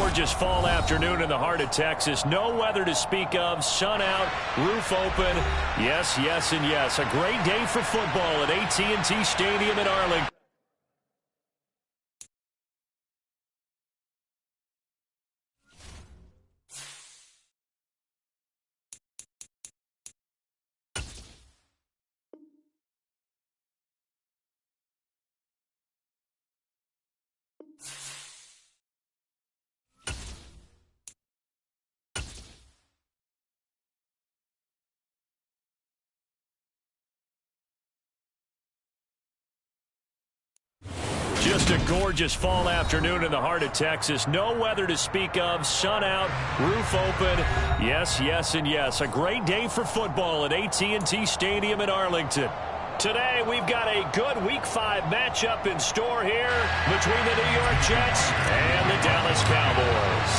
gorgeous fall afternoon in the heart of Texas. No weather to speak of. Sun out, roof open. Yes, yes, and yes. A great day for football at AT&T Stadium in Arlington. Just a gorgeous fall afternoon in the heart of Texas. No weather to speak of. Sun out, roof open. Yes, yes, and yes. A great day for football at AT&T Stadium in Arlington. Today, we've got a good Week 5 matchup in store here between the New York Jets and the Dallas Cowboys.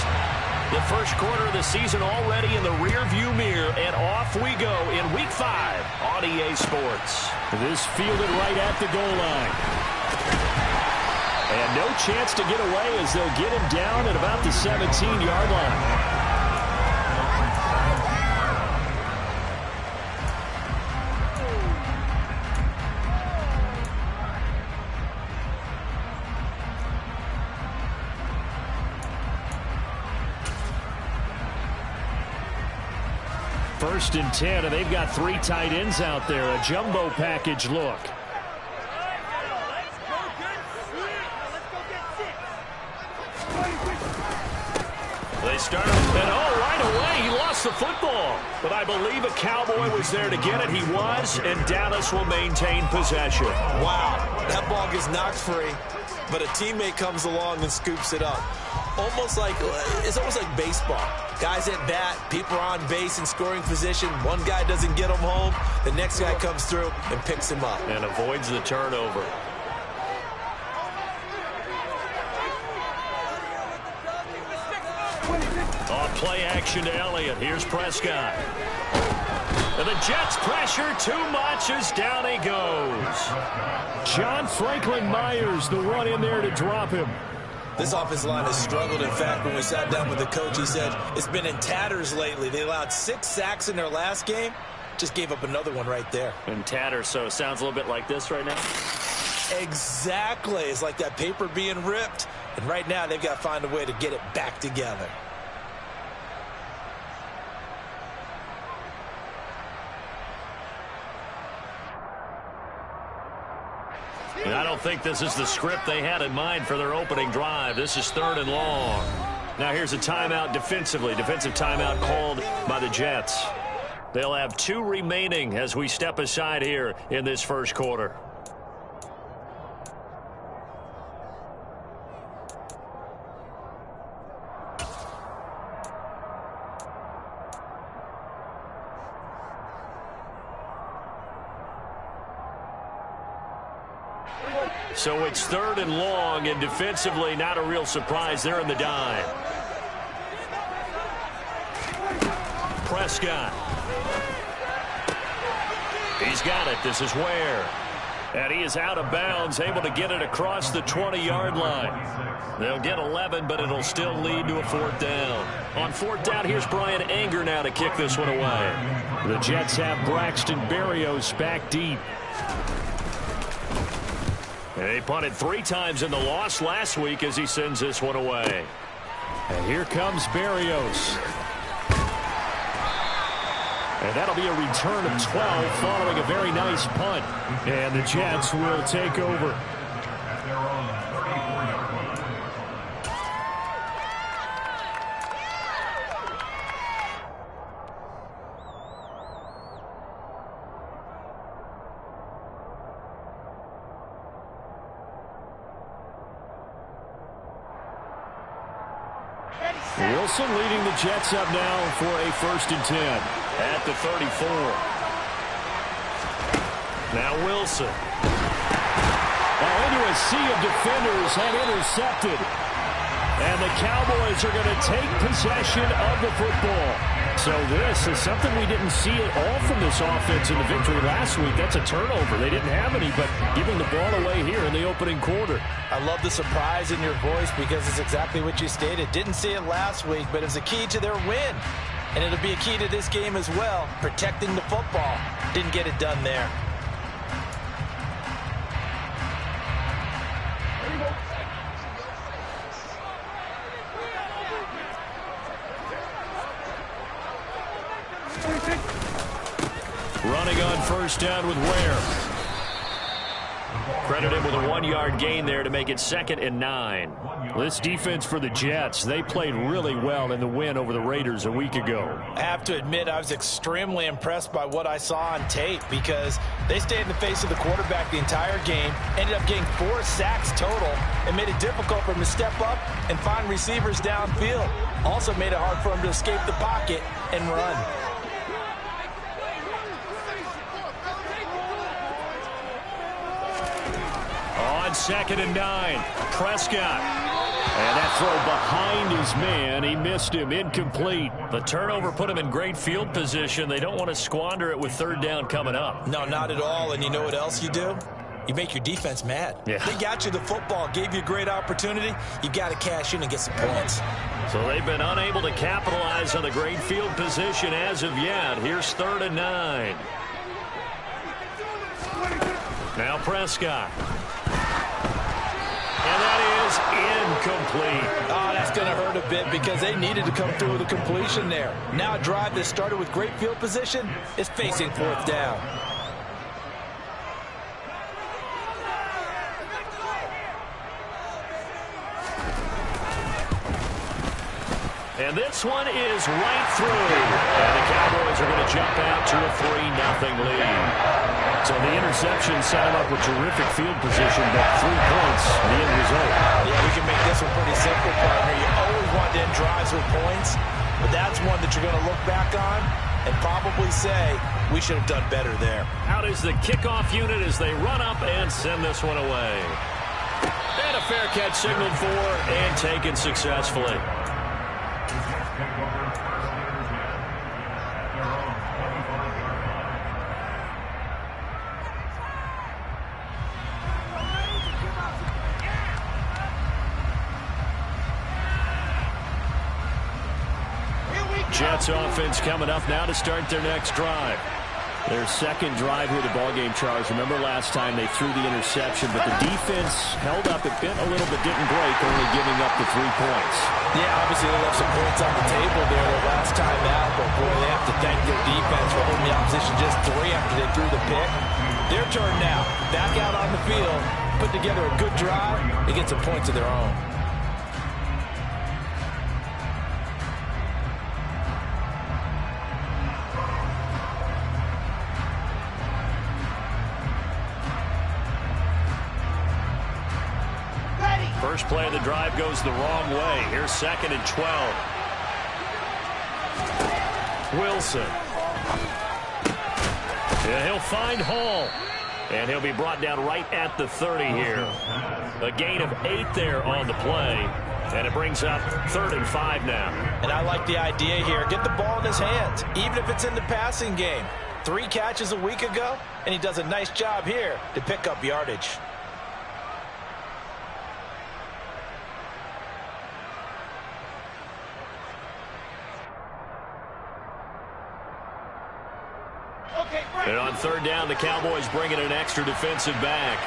The first quarter of the season already in the rearview mirror, and off we go in Week 5 on EA Sports. This fielded right at the goal line. And no chance to get away as they'll get him down at about the 17-yard line. First and 10, and they've got 3 tight ends out there. A jumbo package look. They start, and right away, he lost the football. But I believe a Cowboy was there to get it. He was, and Dallas will maintain possession. Wow, that ball gets knocked free, but a teammate comes along and scoops it up. It's almost like baseball. Guys at bat, people are on base in scoring position. One guy doesn't get him home. The next guy comes through and picks him up. And avoids the turnover. Off play action to Elliott. Here's Prescott. And the Jets pressure too much as down he goes. John Franklin Myers, the one in there to drop him. This offensive line has struggled. In fact, when we sat down with the coach, he said it's been in tatters lately. They allowed 6 sacks in their last game. Just gave up another one right there. In tatters, so it sounds a little bit like this right now? Exactly. It's like that paper being ripped. And right now, they've got to find a way to get it back together. And I don't think this is the script they had in mind for their opening drive. This is 3rd and long. Now here's a timeout defensively. Defensive timeout called by the Jets. They'll have 2 remaining as we step aside here in this first quarter. So it's 3rd and long, and defensively not a real surprise. They're in the dime. Prescott. He's got it. This is Ware. And he is out of bounds, able to get it across the 20-yard line. They'll get 11, but it'll still lead to a 4th down. On 4th down, here's Brian Anger now to kick this one away. The Jets have Braxton Berrios back deep. They punted 3 times in the loss last week as he sends this one away. And here comes Berrios. And that'll be a return of 12 following a very nice punt. And the Jets will take over. Wilson leading the Jets up now for a 1st and 10 at the 34. Now Wilson. Into a sea of defenders and intercepted. And the Cowboys are going to take possession of the football. So this is something we didn't see at all from this offense in the victory last week. That's a turnover. They didn't have any, but giving the ball away here in the opening quarter. I love the surprise in your voice because it's exactly what you stated. Didn't see it last week, but it's a key to their win. And it'll be a key to this game as well, protecting the football. Didn't get it done there. Running on first down with Ware. Credit him with a 1-yard gain there to make it 2nd and 9. This defense for the Jets, they played really well in the win over the Raiders a week ago. I have to admit, I was extremely impressed by what I saw on tape because they stayed in the face of the quarterback the entire game, ended up getting 4 sacks total, and made it difficult for him to step up and find receivers downfield. Also made it hard for him to escape the pocket and run. On 2nd and 9, Prescott. And that throw behind his man. He missed him. Incomplete. The turnover put him in great field position. They don't want to squander it with 3rd down coming up. No, not at all. And you know what else you do? You make your defense mad. Yeah. They got you the football, gave you a great opportunity. You got to cash in and get some points. So they've been unable to capitalize on the great field position as of yet. Here's 3rd and 9. Now Prescott. And that is incomplete. Oh, that's going to hurt a bit because they needed to come through with a completion there. Now a drive that started with great field position is facing 4th down. And this one is right through. And the Cowboys are going to jump out to a 3-0 lead. So the interception set him up with terrific field position, but 3 points, the end result. Yeah, we can make this one pretty simple, partner. You always want to end drives with points, but that's one that you're going to look back on and probably say, we should have done better there. Out is the kickoff unit as they run up and send this one away. And a fair catch signaled for and taken successfully. Jets offense coming up now to start their next drive. Their 2nd drive here, the ballgame, Charles. Remember last time they threw the interception, but the defense held up. It bent a little but didn't break, only giving up the 3 points. Yeah, obviously they left some points on the table there the last time out, but boy, they have to thank their defense for holding the opposition just 3 after they threw the pick. Their turn now. Back out on the field, put together a good drive, and get some points of their own. First play of the drive goes the wrong way. Here's 2nd and 12. Wilson. And he'll find Hall. And he'll be brought down right at the 30 here. A gain of 8 there on the play. And it brings up 3rd and 5 now. And I like the idea here. Get the ball in his hands, even if it's in the passing game. 3 catches a week ago, and he does a nice job here to pick up yardage. And on 3rd down, the Cowboys bring in an extra defensive back.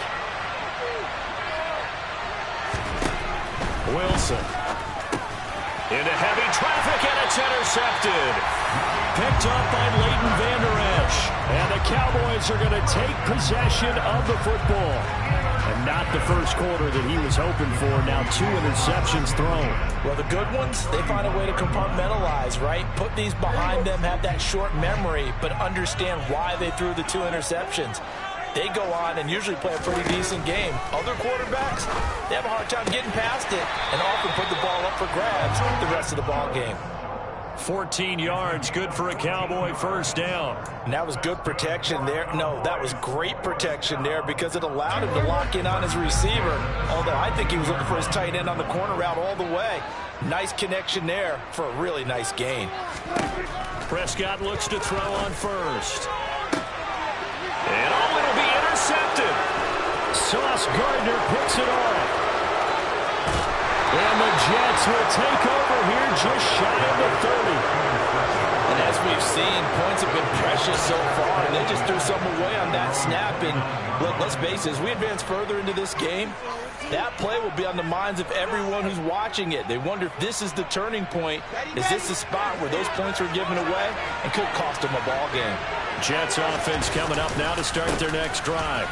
Wilson. Into heavy traffic, and it's intercepted. Picked up by Leighton Vander Esch. And the Cowboys are going to take possession of the football. And not the first quarter that he was hoping for. Now 2 interceptions thrown. Well, the good ones, they find a way to compartmentalize, right? Put these behind them, have that short memory, but understand why they threw the 2 interceptions. They go on and usually play a pretty decent game. Other quarterbacks, they have a hard time getting past it and often put the ball up for grabs the rest of the ball game. 14 yards, good for a Cowboy first down. And that was good protection there. No, that was great protection there because it allowed him to lock in on his receiver. Although I think he was looking for his tight end on the corner route all the way. Nice connection there for a really nice gain. Prescott looks to throw on first. And it'll be intercepted. Sauce Gardner picks it off. And the Jets will take over here just shy of the 30. And as we've seen, points have been precious so far, and they just threw some away on that snap. And look, let's face it, as we advance further into this game, that play will be on the minds of everyone who's watching it. They wonder if this is the turning point. Is this the spot where those points are given away and could cost them a ball game? Jets offense coming up now to start their next drive.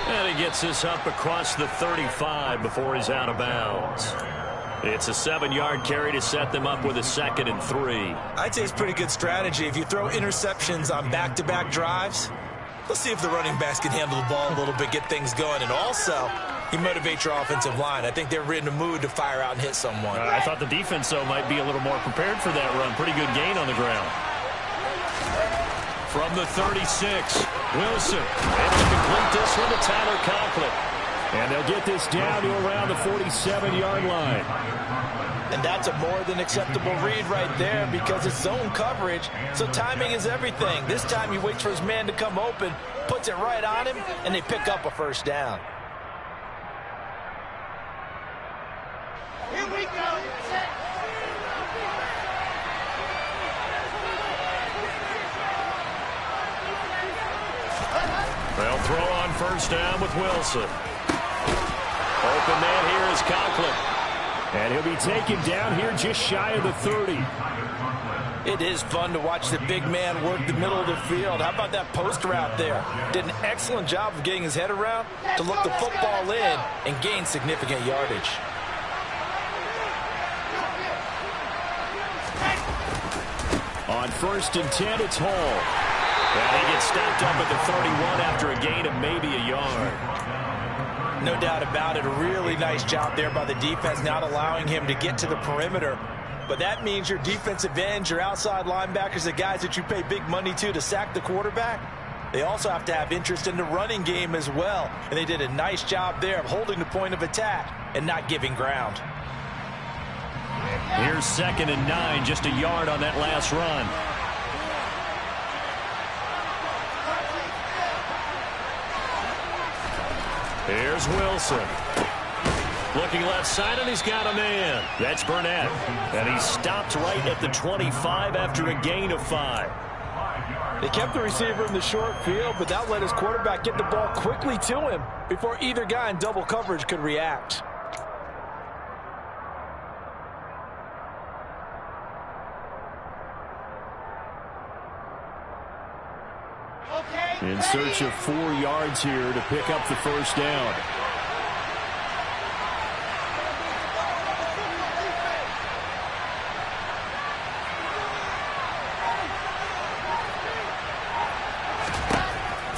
And he gets this up across the 35 before he's out of bounds. It's a 7-yard carry to set them up with a 2nd and 3. I'd say it's pretty good strategy. If you throw interceptions on back-to-back drives, let's see if the running backs can handle the ball a little bit, get things going. And also, you motivate your offensive line. I think they're in the mood to fire out and hit someone. I thought the defense, though, might be a little more prepared for that run. Pretty good gain on the ground. From the 36, Wilson able to complete this one to Tyler Conklin. And they'll get this down to around the 47-yard line. And that's a more than acceptable read right there because it's zone coverage, so timing is everything. This time he waits for his man to come open, puts it right on him, and they pick up a first down. Here we go. They'll throw on first down with Wilson. Open man here is Conklin. And he'll be taken down here just shy of the 30. It is fun to watch the big man work the middle of the field. How about that post route there? Did an excellent job of getting his head around to look the football in and gain significant yardage. On 1st and 10, it's Hall. And he gets stopped up at the 31 after a gain of maybe a yard. No doubt about it. A really nice job there by the defense, not allowing him to get to the perimeter. But that means your defensive ends, your outside linebackers, the guys that you pay big money to sack the quarterback, they also have to have interest in the running game as well. And they did a nice job there of holding the point of attack and not giving ground. Here's 2nd and 9, just a yard on that last run. Here's Wilson. Looking left side, and he's got a man. That's Burnett. And he's stopped right at the 25 after a gain of 5. They kept the receiver in the short field, but that let his quarterback get the ball quickly to him before either guy in double coverage could react. In search of 4 yards here to pick up the first down.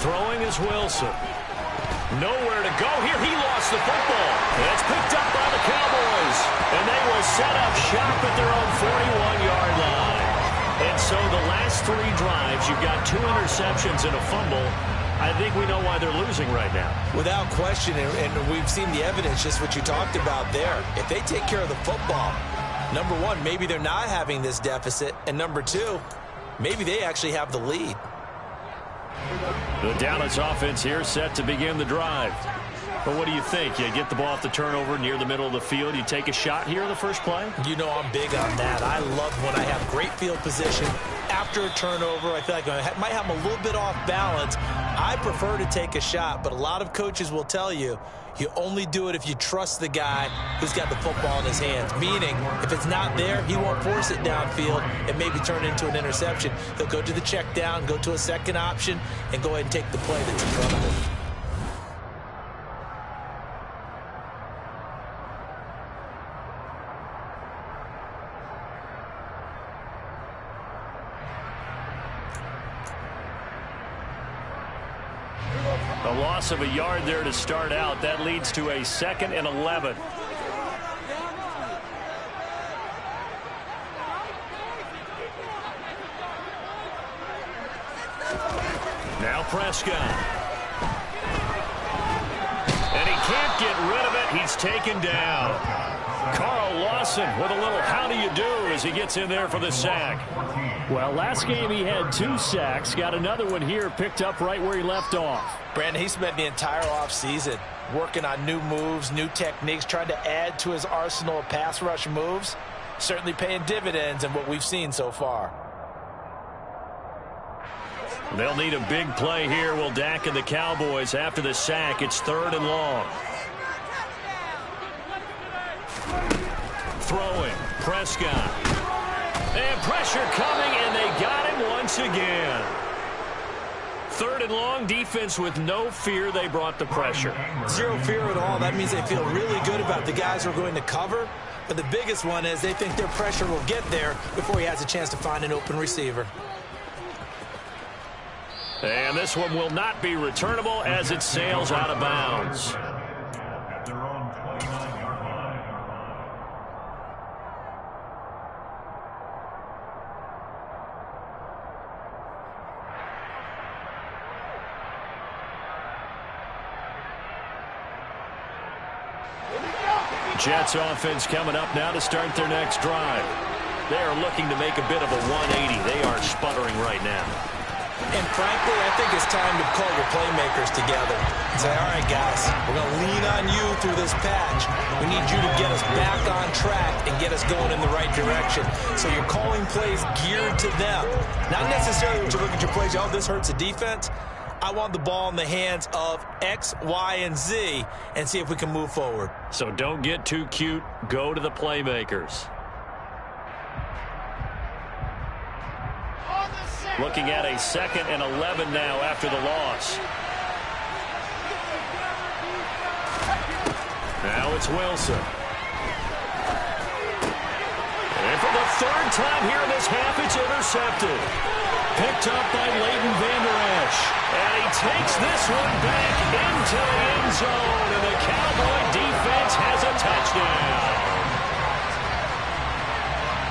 Throwing is Wilson. Nowhere to go here. He lost the football. And it's picked up by the Cowboys. And they will set up shop at their own 41-yard line. And so the last 3 drives, you've got 2 interceptions and a fumble. I think we know why they're losing right now. Without question, and we've seen the evidence, just what you talked about there. If they take care of the football, number one, maybe they're not having this deficit. And number 2, maybe they actually have the lead. The Dallas offense here set to begin the drive. But what do you think? You get the ball off the turnover near the middle of the field. You take a shot here in the first play? You know I'm big on that. I love when I have great field position. After a turnover, I feel like I might have them a little bit off balance. I prefer to take a shot, but a lot of coaches will tell you, you only do it if you trust the guy who's got the football in his hands. Meaning, if it's not there, he won't force it downfield and maybe turn it into an interception. He'll go to the check down, go to a second option, and go ahead and take the play that's in front of him. A loss of a yard there to start out. That leads to a 2nd and 11. Now Prescott. And he can't get rid of it. He's taken down. Carl Lawson with a little how do you do as he gets in there for the sack. Well, last game he had 2 sacks. Got another one here picked up right where he left off. Brandon, he spent the entire offseason working on new moves, new techniques, trying to add to his arsenal of pass rush moves. Certainly paying dividends in what we've seen so far. They'll need a big play here. Will Dak and the Cowboys after the sack. It's 3rd and long. Throwing. Prescott. And pressure coming, and they got him once again. 3rd and long, defense with no fear. They brought the pressure. Zero fear at all. That means they feel really good about the guys who are going to cover. But the biggest one is they think their pressure will get there before he has a chance to find an open receiver. And this one will not be returnable as it sails out of bounds. Jets offense coming up now to start their next drive. They are looking to make a bit of a 180. They are sputtering right now. And frankly, I think it's time to call your playmakers together and say, all right, guys, we're going to lean on you through this patch. We need you to get us back on track and get us going in the right direction. So you're calling plays geared to them. Not necessarily when you look at your plays, oh, this hurts the defense. I want the ball in the hands of X, Y, and Z and see if we can move forward. So don't get too cute. Go to the playmakers. Looking at a 2nd and 11 now after the loss. Now it's Wilson. And for the 3rd time here in this half, it's intercepted. Picked up by Leighton Vander Esch. And he takes this one back into the end zone. And the Cowboy defense has a touchdown.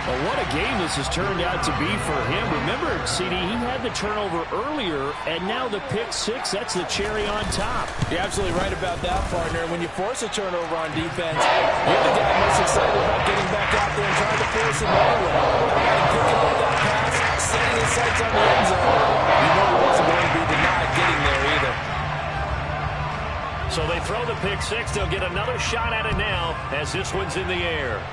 Well, what a game this has turned out to be for him. Remember, CD, he had the turnover earlier, and now the pick-6, that's the cherry on top. You're absolutely right about that, partner. When you force a turnover on defense, you're the guy most excited about getting back out there and trying to force it anyway. And picking up that pass, setting his sights on the end zone. You know he wasn't going to be denied getting there either. So they throw the pick-6. They'll get another shot at it now as this one's in the air.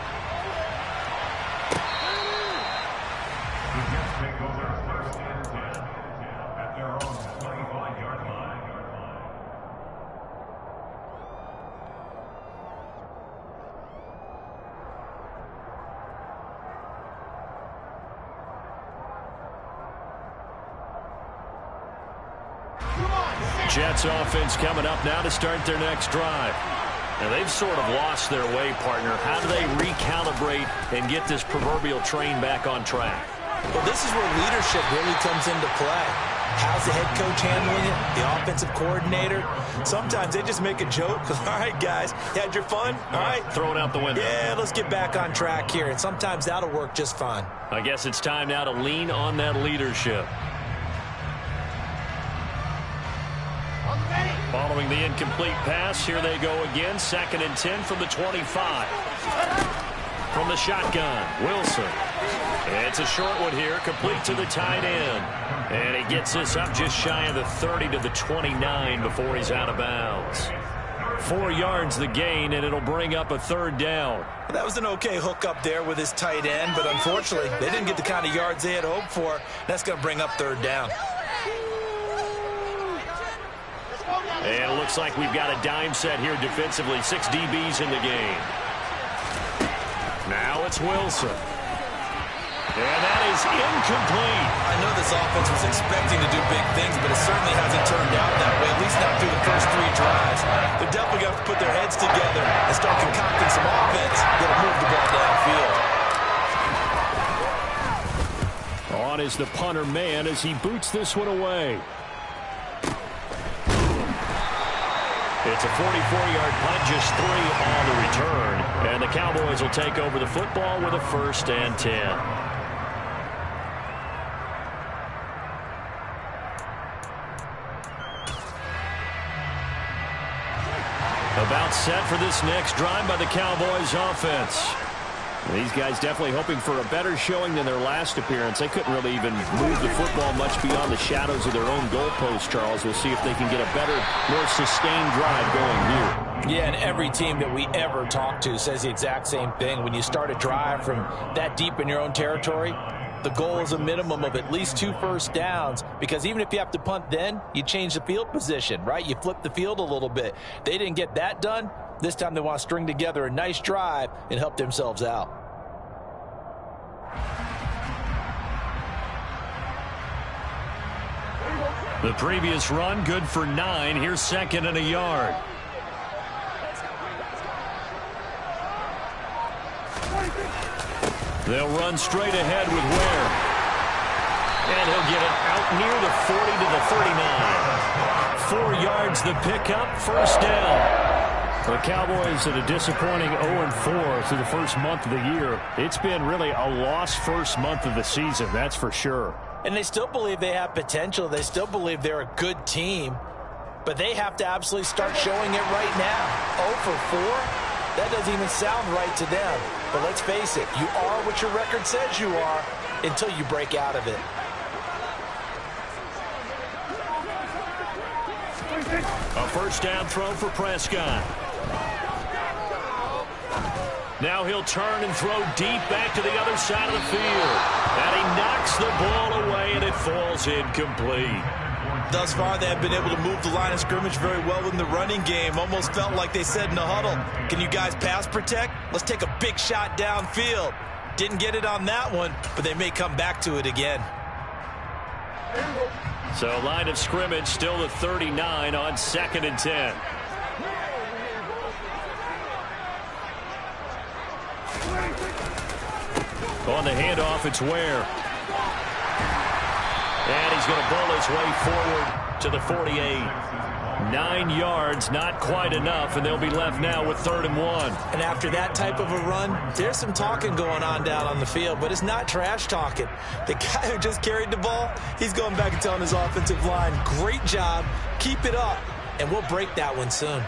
Jets offense coming up now to start their next drive. Now they've sort of lost their way, partner. How do they recalibrate and get this proverbial train back on track? Well, this is where leadership really comes into play. How's the head coach handling it? The offensive coordinator? Sometimes they just make a joke. All right, guys, you had your fun? All right. Throw it out the window. Yeah, let's get back on track here. And sometimes that'll work just fine. I guess it's time now to lean on that leadership. Following the incomplete pass, here they go again. 2nd and 10 from the 25. From the shotgun, Wilson. It's a short one here, complete to the tight end. And he gets this up just shy of the 30 to the 29 before he's out of bounds. 4 yards the gain, and it'll bring up a 3rd down. That was an okay hook up there with his tight end, but unfortunately, they didn't get the kind of yards they had hoped for. That's going to bring up 3rd down. And it looks like we've got a dime set here defensively. 6 DBs in the game. Now it's Wilson. And that is incomplete. I know this offense was expecting to do big things, but it certainly hasn't turned out that way, at least not through the first 3 drives. They're definitely going to have to put their heads together and start concocting some offense that'll move the ball downfield. On is the punter man as he boots this one away. It's a 44-yard punt, just 3 on the return. And the Cowboys will take over the football with a 1st and 10. About set for this next drive by the Cowboys offense. These guys definitely hoping for a better showing than their last appearance. They couldn't really even move the football much beyond the shadows of their own goalpost, Charles. We'll see if they can get a better, more sustained drive going here. Yeah, and every team that we ever talk to says the exact same thing. When you start a drive from that deep in your own territory, the goal is a minimum of at least 2 first downs, because even if you have to punt then, you change the field position, right? You flip the field a little bit. They didn't get that done. This time they want to string together a nice drive and help themselves out. The previous run good for 9. Here's 2nd and a yard. They'll run straight ahead with Ware. And he'll get it out near the 40 to the 39. 4 yards the pickup, first down. The Cowboys at a disappointing 0-4 through the first month of the year. It's been really a lost first month of the season, that's for sure. And they still believe they have potential. They still believe they're a good team. But they have to absolutely start showing it right now. 0-4? That doesn't even sound right to them. But let's face it, you are what your record says you are until you break out of it. A first down throw for Prescott. Now he'll turn and throw deep back to the other side of the field. And he knocks the ball away, and it falls incomplete. Thus far, they have been able to move the line of scrimmage very well in the running game. Almost felt like they said in the huddle, can you guys pass protect? Let's take a big shot downfield. Didn't get it on that one, but they may come back to it again. So line of scrimmage still the 39 on 2nd and 10. On the handoff, it's Ware. And he's going to bowl his way forward to the 48. 9 yards, not quite enough, and they'll be left now with 3rd and 1. And after that type of a run, there's some talking going on down on the field, but it's not trash talking. The guy who just carried the ball, he's going back and telling his offensive line, great job, keep it up, and we'll break that one soon.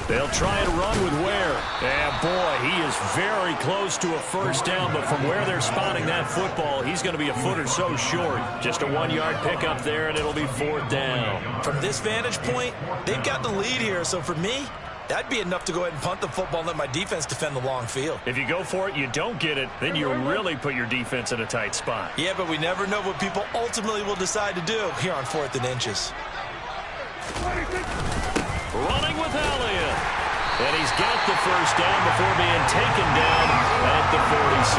They'll try and run with Ware. And boy, he is very close to a first down, but from where they're spotting that football, he's going to be a foot or so short. Just a 1-yard pickup there, and it'll be 4th down. From this vantage point, they've got the lead here, so for me, that'd be enough to go ahead and punt the football and let my defense defend the long field. If you go for it, you don't get it, then you really put your defense in a tight spot. Yeah, but we never know what people ultimately will decide to do here on 4th and inches. Running with Elliott. And he's got the first down before being taken down at the 46.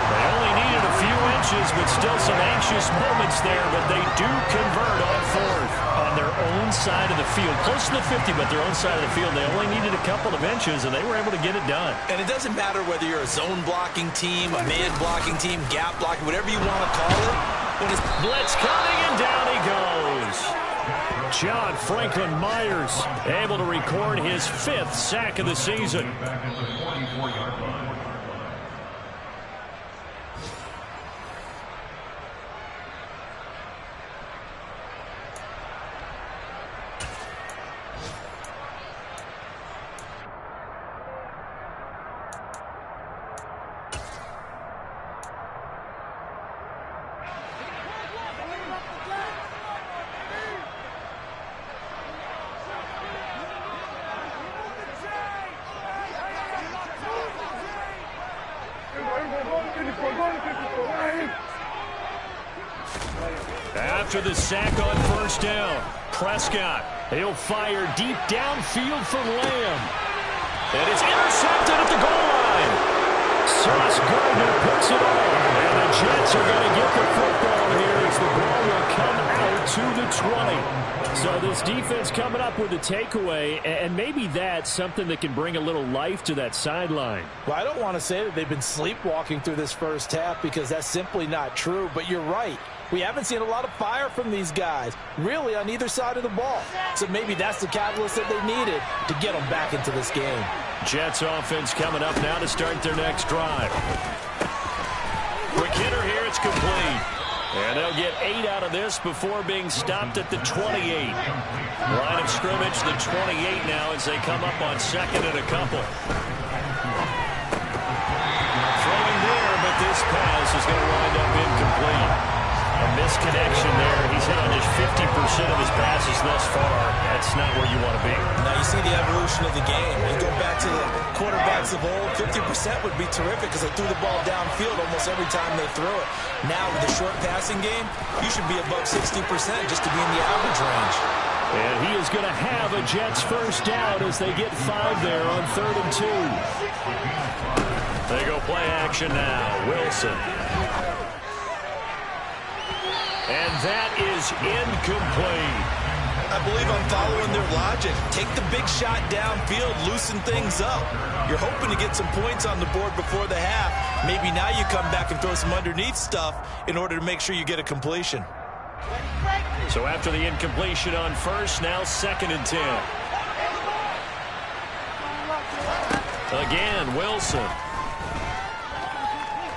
They only needed a few inches, but still some anxious moments there, but they do convert on 4th on their own side of the field. Close to the 50, but their own side of the field. They only needed a couple of inches, and they were able to get it done. And it doesn't matter whether you're a zone blocking team, a man blocking team, gap blocking, whatever you want to call it. When it's blitz coming, and down he goes. John Franklin Myers able to record his 5th sack of the season. After the sack on first down, Prescott, he'll fire deep downfield for Lamb. And it's intercepted at the goal line. Sauce Gardner picks it up. And the Jets are going to get the football here as the ball will come out to the 20. So this defense coming up with a takeaway, and maybe that's something that can bring a little life to that sideline. Well, I don't want to say that they've been sleepwalking through this first half because that's simply not true, but you're right. We haven't seen a lot of fire from these guys, really, on either side of the ball. So maybe that's the catalyst that they needed to get them back into this game. Jets offense coming up now to start their next drive. Quick hitter here, it's complete. And they'll get 8 out of this before being stopped at the 28. Line of scrimmage, the 28 now as they come up on second and a couple. Throwing there, but this pass is going to wind up incomplete. A misconnection there. He's hit on just 50% of his passes thus far. That's not where you want to be. Now you see the evolution of the game. You go back to the quarterbacks of old, 50% would be terrific because they threw the ball downfield almost every time they threw it. Now with the short passing game, you should be above 60% just to be in the average range. And he is going to have a Jets first down as they get 5 there on 3rd and 2. They go play action now. Wilson. And that is incomplete. I believe I'm following their logic. Take the big shot downfield, loosen things up. You're hoping to get some points on the board before the half. Maybe now you come back and throw some underneath stuff in order to make sure you get a completion. So after the incompletion on first, now 2nd and 10. Again, Wilson.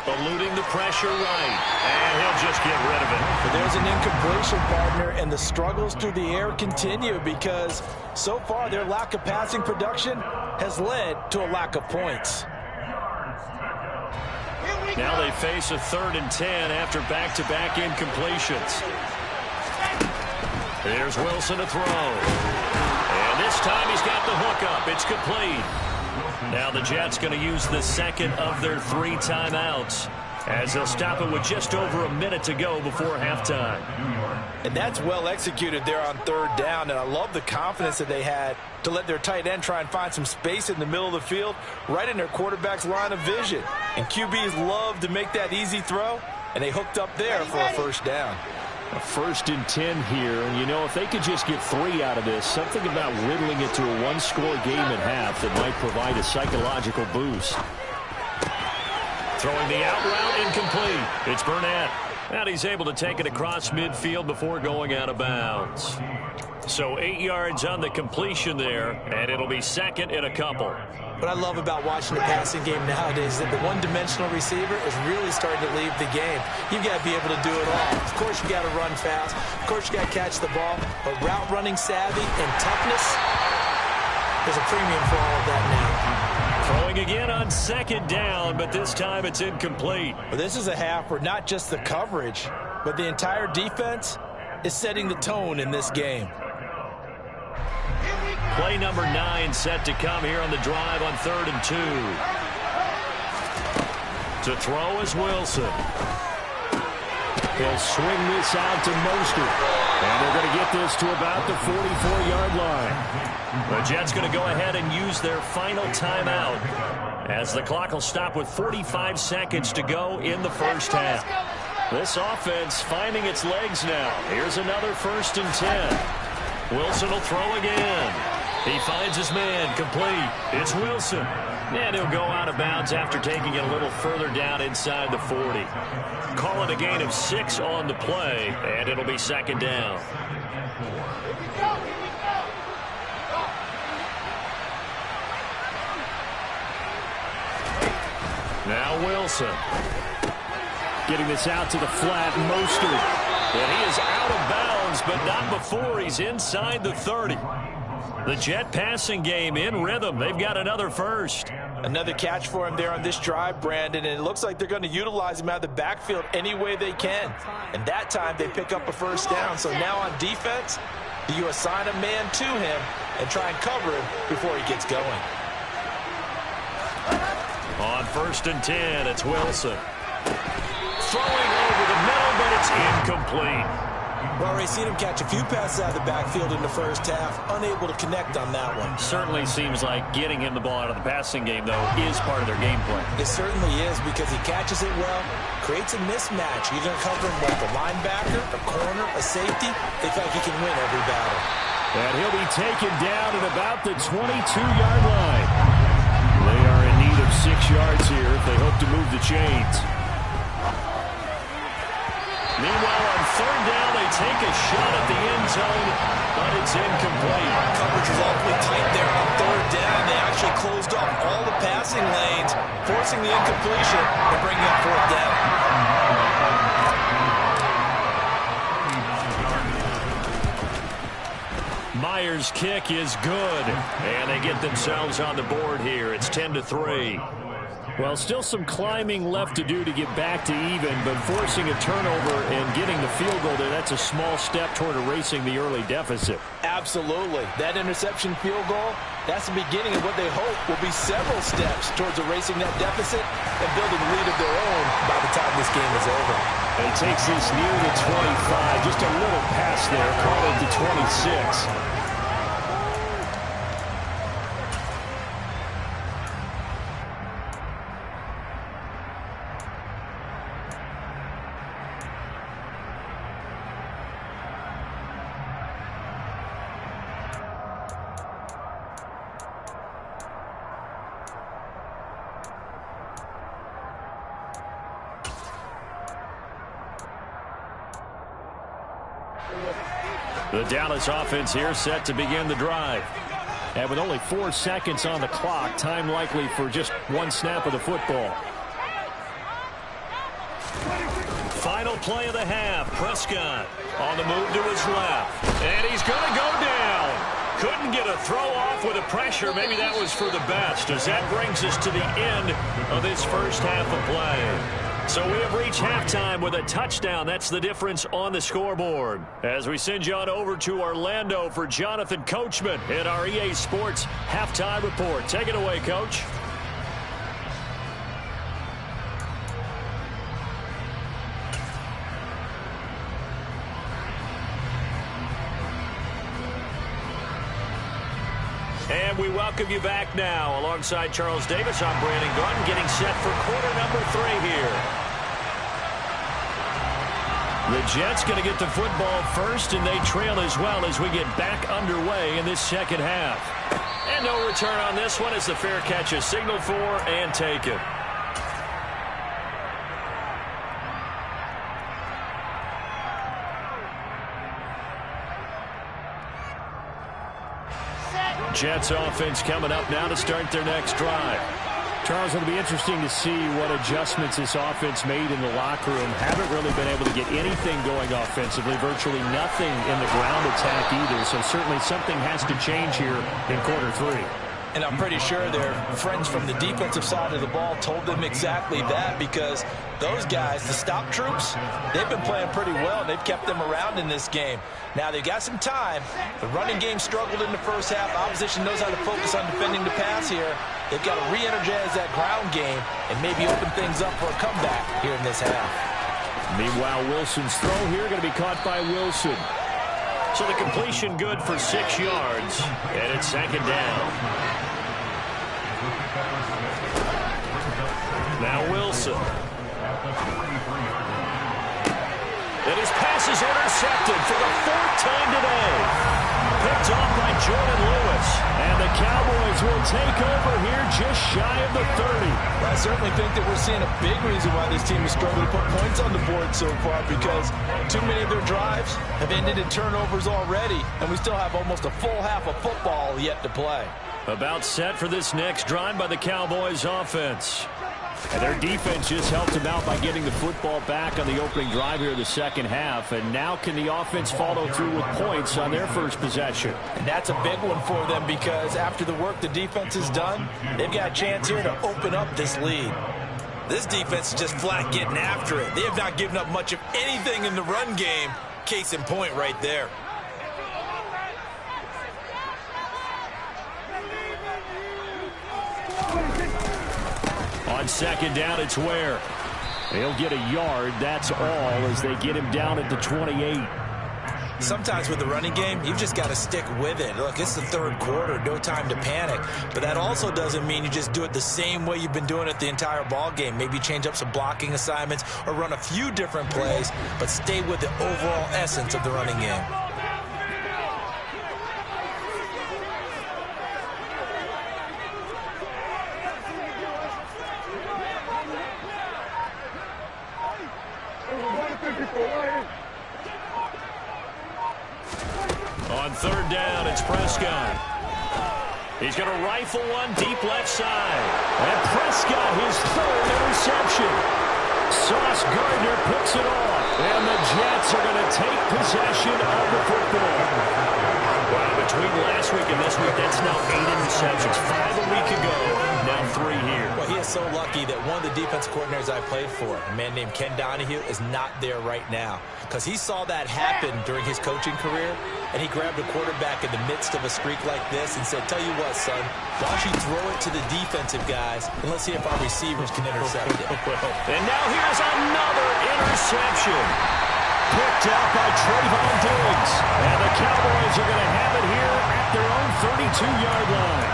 Eluding the pressure right. And he'll just get rid of it. But there's an incompletion, partner, and the struggles through the air continue because so far their lack of passing production has led to a lack of points. Now they face a 3rd and 10 after back-to-back incompletions. Here's Wilson to throw. And this time he's got the hook up. It's complete. Now the Jets going to use the second of their 3 timeouts as they'll stop it with just over a minute to go before halftime. And that's well executed there on 3rd down, and I love the confidence that they had to let their tight end try and find some space in the middle of the field, right in their quarterback's line of vision. And QBs love to make that easy throw, and they hooked up there for a first down. A 1st and 10 here, and you know, if they could just get 3 out of this, something about whittling it to a 1-score game at half that might provide a psychological boost. Throwing the out route incomplete. It's Burnett. And he's able to take it across midfield before going out of bounds. So 8 yards on the completion there, and it'll be 2nd and a couple. What I love about watching the passing game nowadays is that the one-dimensional receiver is really starting to leave the game. You've got to be able to do it all. Of course, you got to run fast. Of course, you got to catch the ball. But route running savvy and toughness, there's a premium for all of that now. Throwing again on 2nd down, but this time it's incomplete. Well, this is a half where not just the coverage, but the entire defense is setting the tone in this game. Play number 9 set to come here on the drive on 3rd and 2. To throw is Wilson. He'll swing this out to Mostert. And they're going to get this to about the 44-yard line. The Jets going to go ahead and use their final timeout as the clock will stop with 45 seconds to go in the first half. This offense finding its legs now. Here's another 1st and 10. Wilson will throw again. He finds his man, complete. It's Wilson. And he'll go out of bounds after taking it a little further down inside the 40. Call it a gain of 6 on the play, and it'll be 2nd down. Now Wilson. Getting this out to the flat, Mostert. And he is out of bounds, but not before he's inside the 30. The Jet passing game in rhythm. They've got another first. Another catch for him there on this drive, Brandon, and it looks like they're going to utilize him out of the backfield any way they can. And that time they pick up a first down. So now on defense, you assign a man to him and try and cover him before he gets going. On 1st and 10, it's Wilson. Throwing over the middle, but it's incomplete. We've already seen him catch a few passes out of the backfield in the first half, unable to connect on that one. Certainly seems like getting him the ball out of the passing game, though, is part of their game plan. It certainly is because he catches it well, creates a mismatch. You're going to cover him like a linebacker, a corner, a safety. They feel like he can win every battle. And he'll be taken down at about the 22-yard line. They are in need of 6 yards here if they hope to move the chains. Meanwhile, on 3rd down, they take a shot at the end zone, but it's incomplete. Coverage was awfully tight there on 3rd down. They actually closed off all the passing lanes, forcing the incompletion and bringing up 4th down. Myers' kick is good, and they get themselves on the board here. It's 10-3. Well, still some climbing left to do to get back to even, but forcing a turnover and getting the field goal there, that's a small step toward erasing the early deficit. Absolutely. That interception field goal, that's the beginning of what they hope will be several steps towards erasing that deficit and building a lead of their own by the time this game is over. And he takes this near the 25, just a little pass there, call it to 26. The Dallas offense here set to begin the drive. And with only 4 seconds on the clock, time likely for just one snap of the football. Final play of the half. Prescott on the move to his left. And he's going to go down. Couldn't get a throw off with the pressure. Maybe that was for the best, as that brings us to the end of this first half of play. So we have reached halftime with a touchdown. That's the difference on the scoreboard. As we send you on over to Orlando for Jonathan Coachman in our EA Sports Halftime Report. Take it away, Coach. And we welcome you back now. Alongside Charles Davis, I'm Brandon Gunn, getting set for quarter number 3 here. The Jets going to get the football first, and they trail as well as we get back underway in this second half. And no return on this one as the fair catch is signaled for and taken. Jets offense coming up now to start their next drive. Charles, it'll be interesting to see what adjustments this offense made in the locker room. Haven't really been able to get anything going offensively, virtually nothing in the ground attack either. So certainly something has to change here in quarter 3. And I'm pretty sure their friends from the defensive side of the ball told them exactly that, because those guys, the stop troops, they've been playing pretty well, and they've kept them around in this game. Now, they've got some time. The running game struggled in the first half. Opposition knows how to focus on defending the pass here. They've got to re-energize that ground game and maybe open things up for a comeback here in this half. Meanwhile, Wilson's throw here going to be caught by Wilson. So the completion good for 6 yards, and it's second down. Now Wilson. And his pass is intercepted for the 4th time today. Picked off by Jordan Lewis. And the Cowboys will take over here just shy of the 30. I certainly think that we're seeing a big reason why this team has struggled to put points on the board so far, because too many of their drives have ended in turnovers already, and we still have almost a full half of football yet to play. About set for this next drive by the Cowboys offense. And their defense just helped them out by getting the football back on the opening drive here in the second half. And now can the offense follow through with points on their first possession? And that's a big one for them, because after the work the defense has done, they've got a chance here to open up this lead. This defense is just flat getting after it. They have not given up much of anything in the run game. Case in point right there. On second down, it's Ware. They'll get a yard, that's all, as they get him down at the 28. Sometimes with the running game, you've just got to stick with it. Look, it's the third quarter, no time to panic. But that also doesn't mean you just do it the same way you've been doing it the entire ball game. Maybe change up some blocking assignments or run a few different plays, but stay with the overall essence of the running game. On third down, it's Prescott. He's going to rifle one deep left side. And Prescott, his 3rd interception. Sauce Gardner picks it off. And the Jets are going to take possession of the football. Well, between and this week that's now 8 interceptions. 5 a week ago, now 3 here. Well, he is so lucky that one of the defense coordinators I played for, a man named Ken Donahue, is not there right now. Because he saw that happen during his coaching career, and he grabbed a quarterback in the midst of a streak like this and said, tell you what, son, why don't you throw it to the defensive guys, and let's see if our receivers can intercept it. And now here's another interception. Picked up by Trayvon Diggs. And the Cowboys are going to have it here at their own 32-yard line.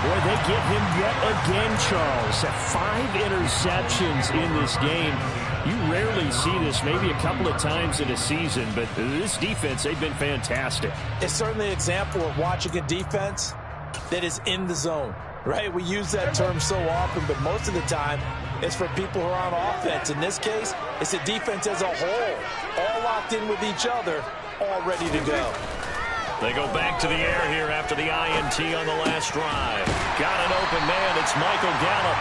Boy, they get him yet again, Charles. 5 interceptions in this game. You rarely see this, maybe a couple of times in a season, but this defense, they've been fantastic. It's certainly an example of watching a defense that is in the zone, right? We use that term so often, but most of the time, it's for people who are on offense. In this case, it's a defense as a whole, all locked in with each other, all ready to go. They go back to the air here after the INT on the last drive. Got an open man. It's Michael Gallup.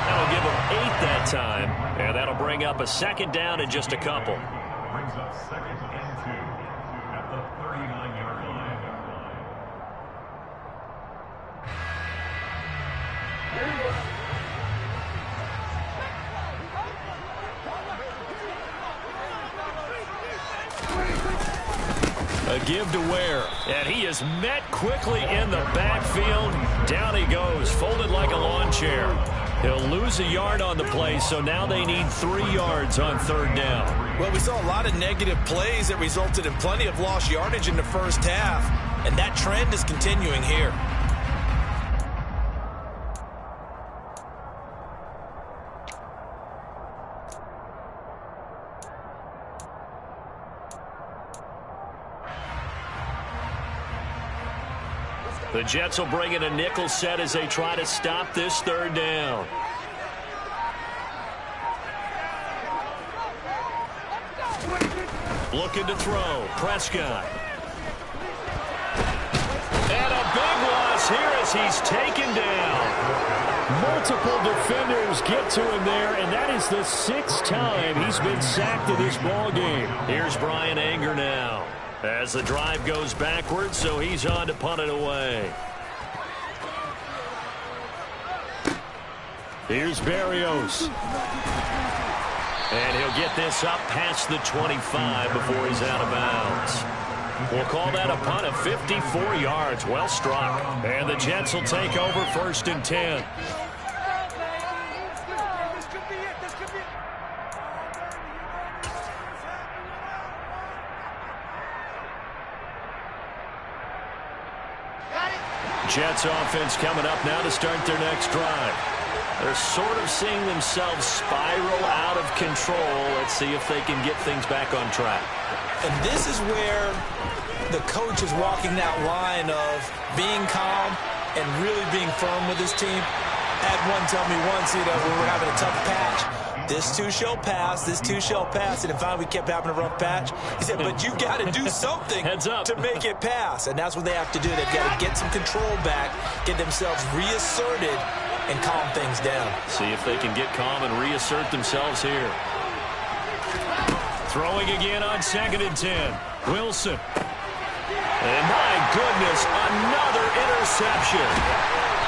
That'll give him 8 that time, and that'll bring up a second down in just a couple. Brings up second and 2 at the 39-yard line. A give to Ware, and he is met quickly in the backfield. Down he goes, folded like a lawn chair. He'll lose a yard on the play, so now they need 3 yards on 3rd down. Well, we saw a lot of negative plays that resulted in plenty of lost yardage in the first half, and that trend is continuing here. The Jets will bring in a nickel set as they try to stop this 3rd down. Looking to throw. Prescott. And a big loss here as he's taken down. Multiple defenders get to him there, and that is the 6th time he's been sacked in this ballgame. Here's Brian Anger now, as the drive goes backwards, so he's on to punt it away. Here's Berrios. And he'll get this up past the 25 before he's out of bounds. We'll call that a punt of 54 yards. Well struck. And the Jets will take over 1st and 10. Jets offense coming up now to start their next drive. They're sort of seeing themselves spiral out of control. Let's see if they can get things back on track. And this is where the coach is walking that line of being calm and really being firm with his team. I had one tell me once, when we were having a tough patch, this too shall pass, this too shall pass. And finally we kept having a rough patch. He said, but you got to do something to make it pass. And that's what they have to do. They've got to get some control back, get themselves reasserted, and calm things down. See if they can get calm and reassert themselves here. Throwing again on 2nd and 10. Wilson. And my goodness, another interception.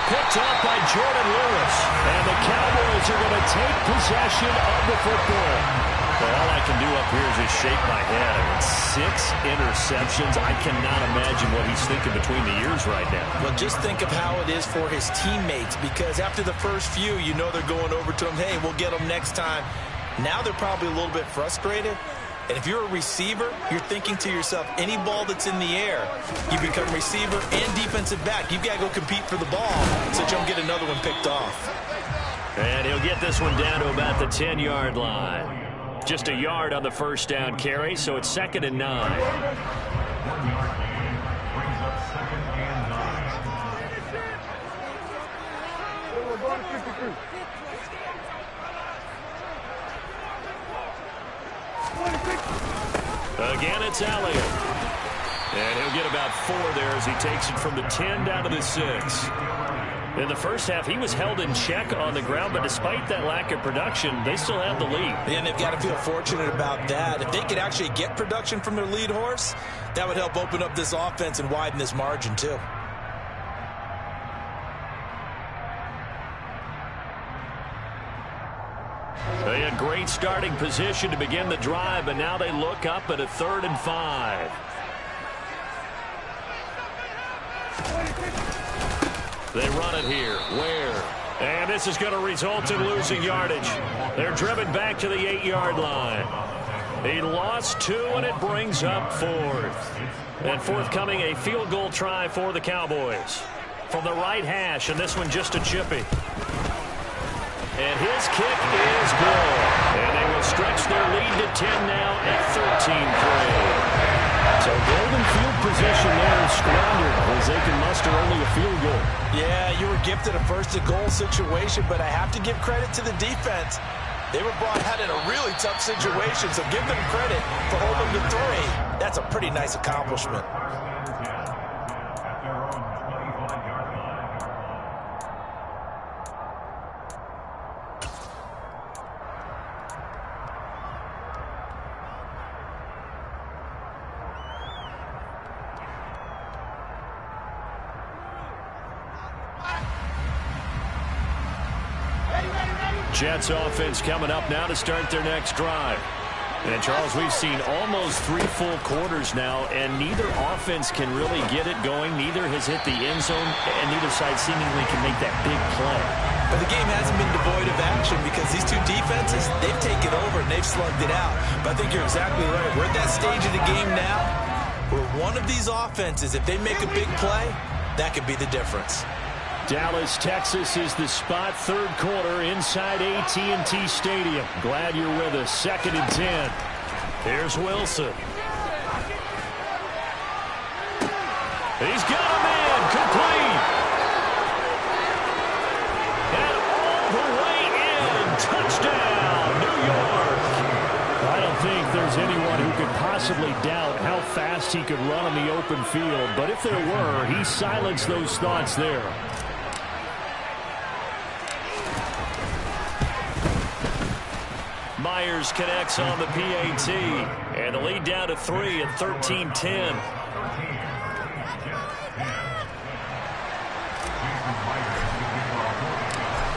Picked up by Jordan Lewis. And the Cowboys are going to take possession of the football. Well, all I can do up here is just shake my head. I mean, 6 interceptions. I cannot imagine what he's thinking between the ears right now. Well, just think of how it is for his teammates, because after the first few, they're going over to him, hey, we'll get them next time. Now they're probably a little bit frustrated. And if you're a receiver, you're thinking to yourself, any ball that's in the air, you become receiver and defensive back. You've got to go compete for the ball so you don't get another one picked off. And he'll get this one down to about the 10-yard line. Just a yard on the 1st down carry, so it's 2nd and 9. 1 yard gain brings up 2nd and 9. Again, it's Elliott. And he'll get about 4 there as he takes it from the 10 down to the 6. In the first half, he was held in check on the ground, but despite that lack of production, they still have the lead. And they've got to feel fortunate about that. If they could actually get production from their lead horse, that would help open up this offense and widen this margin, too. They had great starting position to begin the drive, and now they look up at a 3rd and 5. They run it here. Where? And this is going to result in losing yardage. They're driven back to the 8-yard line. He lost 2, and it brings up 4th. And forthcoming, a field goal try for the Cowboys. From the right hash, and this one just a chippy. And his kick is good. And they will stretch their lead to 10 now at 13-3. So golden field position there is squandered as they can muster only a field goal. Yeah, you were gifted a first-and-goal situation, but I have to give credit to the defense. They were brought out in a really tough situation, so give them credit for holding to 3. That's a pretty nice accomplishment. Jets offense coming up now to start their next drive. And, Charles, we've seen almost 3 full quarters now, and neither offense can really get it going. Neither has hit the end zone, and neither side seemingly can make that big play. But the game hasn't been devoid of action because these two defenses, they've taken over and they've slugged it out. But I think you're exactly right. We're at that stage of the game now where one of these offenses, if they make a big play, that could be the difference. Dallas, Texas is the spot. 3rd quarter inside AT&T Stadium. Glad you're with us. 2nd and 10. Here's Wilson. He's got a man. Complete. And all the way in. Touchdown, New York. I don't think there's anyone who could possibly doubt how fast he could run on the open field. But if there were, he silenced those thoughts there. Myers connects on the PAT, and the lead down to 3 at 13-10.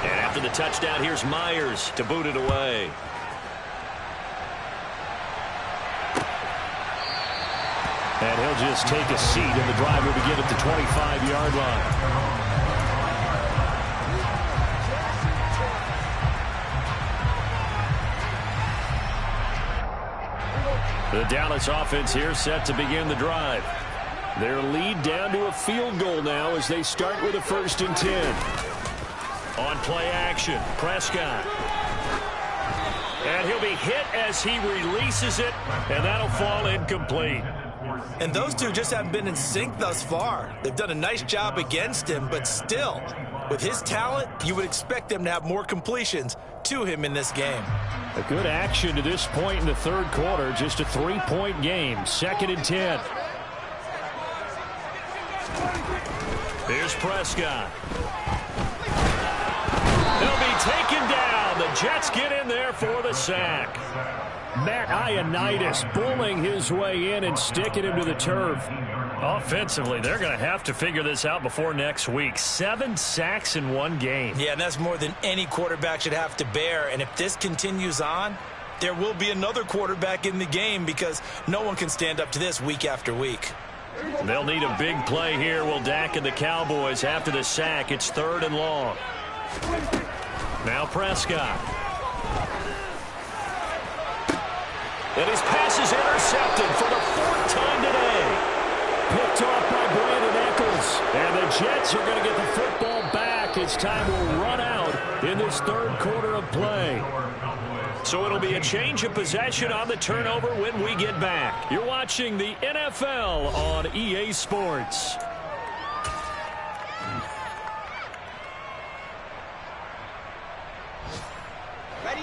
And after the touchdown, here's Myers to boot it away. And he'll just take a seat, and the drive will begin at the 25-yard line. The Dallas offense here set to begin the drive. Their lead down to a field goal now as they start with a 1st and 10. On play action, Prescott. And he'll be hit as he releases it, and that'll fall incomplete. And those two just haven't been in sync thus far. They've done a nice job against him, but still, with his talent, you would expect them to have more completions to him in this game. A good action to this point in the 3rd quarter. Just a 3-point game. 2nd and 10. Here's Prescott. He'll be taken down. The Jets get in there for the sack. Matt Ioannidis bullying his way in and sticking him to the turf. Offensively, they're going to have to figure this out before next week. 7 sacks in 1 game. Yeah, and that's more than any quarterback should have to bear. And if this continues on, there will be another quarterback in the game because no one can stand up to this week after week. They'll need a big play here, will Dak and the Cowboys after the sack. It's 3rd and long. Now Prescott. And his pass is intercepted for the 4th time today. Picked off by Brandon Eccles. And the Jets are going to get the football back as time will run out in this 3rd quarter of play. So it'll be a change of possession on the turnover when we get back. You're watching the NFL on EA Sports. Ready.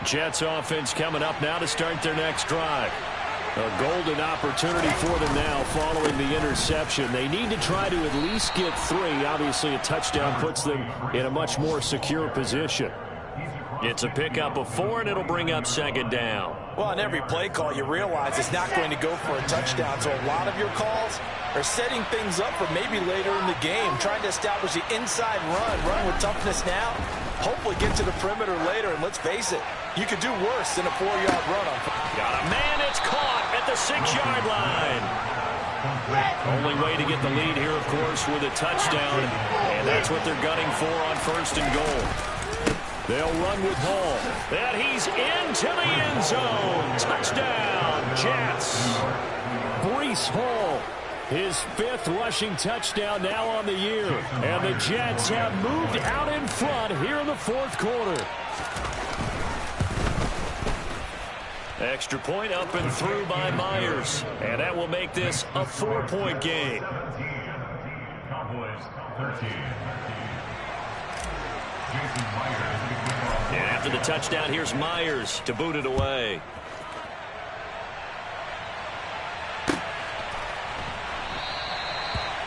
Jets offense coming up now to start their next drive. A golden opportunity for them now following the interception. They need to try to at least get 3. Obviously, a touchdown puts them in a much more secure position. It's a pickup of 4, and it'll bring up 2nd down. Well, on every play call, you realize it's not going to go for a touchdown. So a lot of your calls are setting things up for maybe later in the game, trying to establish the inside run with toughness now. hopefully get to the perimeter later. And let's face it, you could do worse than a 4-yard run on. Got a man, it's caught at the 6-yard line. Only way to get the lead here, of course, with a touchdown. And that's what they're gunning for on 1st and goal. They'll run with Hall. And he's into the end zone. Touchdown, Jets. Breece Hall, his 5th rushing touchdown now on the year. And the Jets have moved out in front here in the 4th quarter. Extra point up and through by Myers. And that will make this a 4-point game. Cowboys 13. And after the touchdown, here's Myers to boot it away.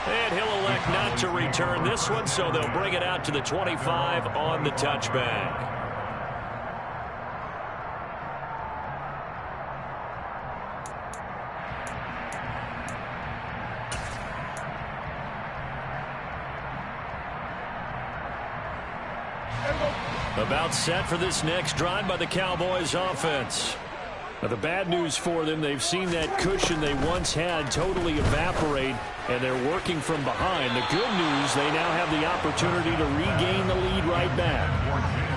And he'll elect not to return this one, so they'll bring it out to the 25 on the touchback. About set for this next drive by the Cowboys offense. Now, the bad news for them, they've seen that cushion they once had totally evaporate, and they're working from behind. The good news, they now have the opportunity to regain the lead right back.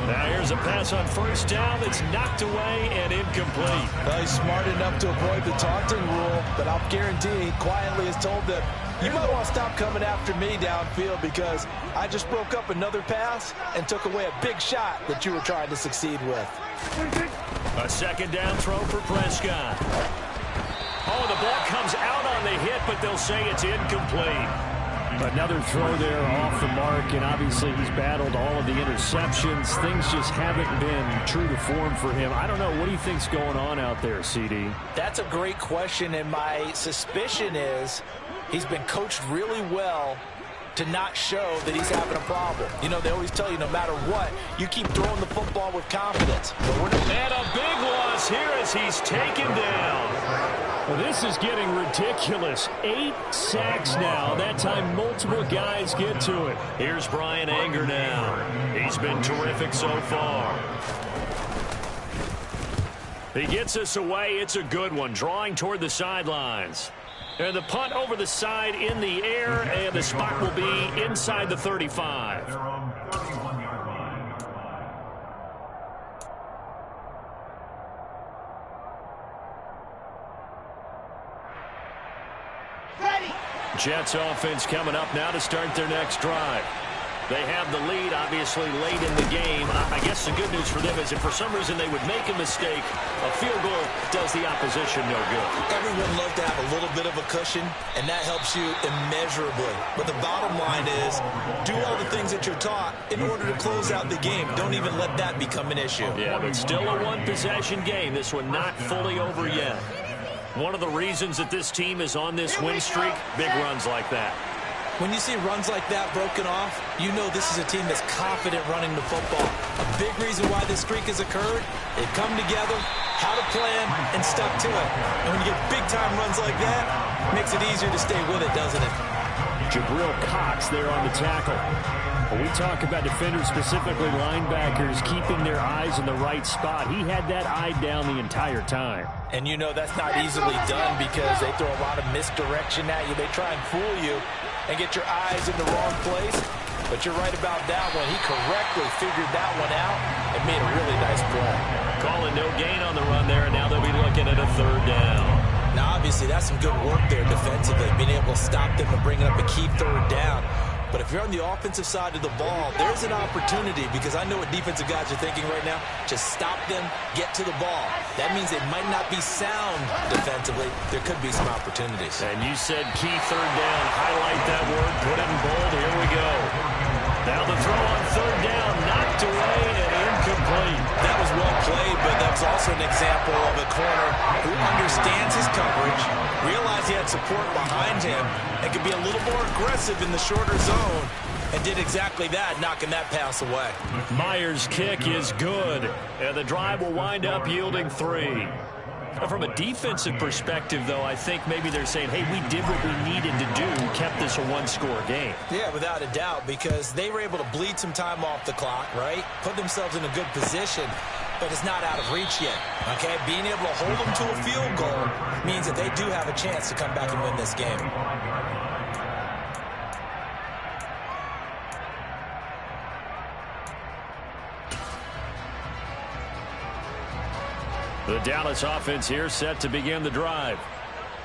Now here's a pass on 1st down that's knocked away and incomplete. Well, he's smart enough to avoid the taunting rule, but I'll guarantee he quietly has told them, you might want to stop coming after me downfield because I just broke up another pass and took away a big shot that you were trying to succeed with. A 2nd down throw for Prescott. Oh, the ball comes out on the hit, but they'll say it's incomplete. Another throw there off the mark, and obviously he's battled all of the interceptions. Things just haven't been true to form for him. I don't know. What do you think's going on out there, CD? That's a great question, and my suspicion is he's been coached really well to not show that he's having a problem. You know, they always tell you no matter what, you keep throwing the football with confidence. And a big loss here as he's taken down. Well, this is getting ridiculous. 8 sacks now. That time multiple guys get to it. Here's Brian Anger now. He's been terrific so far. He gets us away. It's a good one. Drawing toward the sidelines. And the punt over the side in the air, and the spot will be inside the 35. They're on 31-yard line. Jets offense coming up now to start their next drive. They have the lead, obviously, late in the game. I guess the good news for them is if for some reason they would make a mistake, a field goal does the opposition no good. Everyone loves to have a little bit of a cushion, and that helps you immeasurably. But the bottom line is, do all the things that you're taught in order to close out the game. Don't even let that become an issue. Yeah, but still a one-possession game. This one not fully over yet. One of the reasons that this team is on this win streak, big runs like that. When you see runs like that broken off, you know this is a team that's confident running the football. A big reason why this streak has occurred, they've come together, had a plan, and stuck to it. And when you get big-time runs like that, it makes it easier to stay with it, doesn't it? Jabril Cox there on the tackle. When we talk about defenders, specifically linebackers, keeping their eyes in the right spot, he had that eye down the entire time. And you know that's not easily done because they throw a lot of misdirection at you. They try and fool you and get your eyes in the wrong place. But you're right about that one. He correctly figured that one out and made a really nice play. Calling no gain on the run there, and now they'll be looking at a 3rd down. Now, obviously, that's some good work there defensively, being able to stop them and bringing up a key 3rd down. But if you're on the offensive side of the ball, there's an opportunity because I know what defensive guys are thinking right now. Just stop them, get to the ball. That means they might not be sound defensively. There could be some opportunities. And you said key 3rd down. Highlight that word. Put it in bold. Here we go. Now the throw on 3rd down. Knocked away and incomplete. That was well played, but that was also an example of a corner who understands his coverage, realized he had support behind him, and could be a little more aggressive in the shorter zone, and did exactly that, knocking that pass away. Myers' kick is good, and the drive will wind up yielding 3. From a defensive perspective, though, I think maybe they're saying, hey, we did what we needed to do, kept this a one-score game. Yeah, without a doubt, because they were able to bleed some time off the clock, right? Put themselves in a good position, but it's not out of reach yet, okay? Being able to hold them to a field goal means that they do have a chance to come back and win this game. The Dallas offense here set to begin the drive.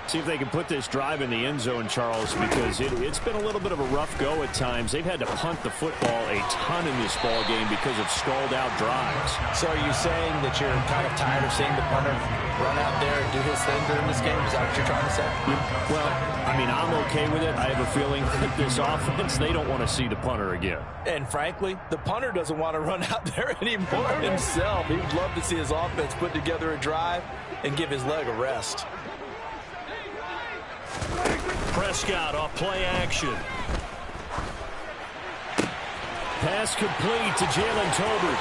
See if they can put this drive in the end zone, Charles, because it's been a little bit of a rough go at times. They've had to punt the football a ton in this ball game because of stalled-out drives. So are you saying that you're kind of tired of seeing the punter run out there and do his thing during this game? Is that what you're trying to say? Well, I mean, I'm okay with it. I have a feeling that this offense, they don't want to see the punter again. And frankly, the punter doesn't want to run out there anymore himself. He would love to see his offense put together a drive and give his leg a rest. Prescott off play action. Pass complete to Jalen Tolbert.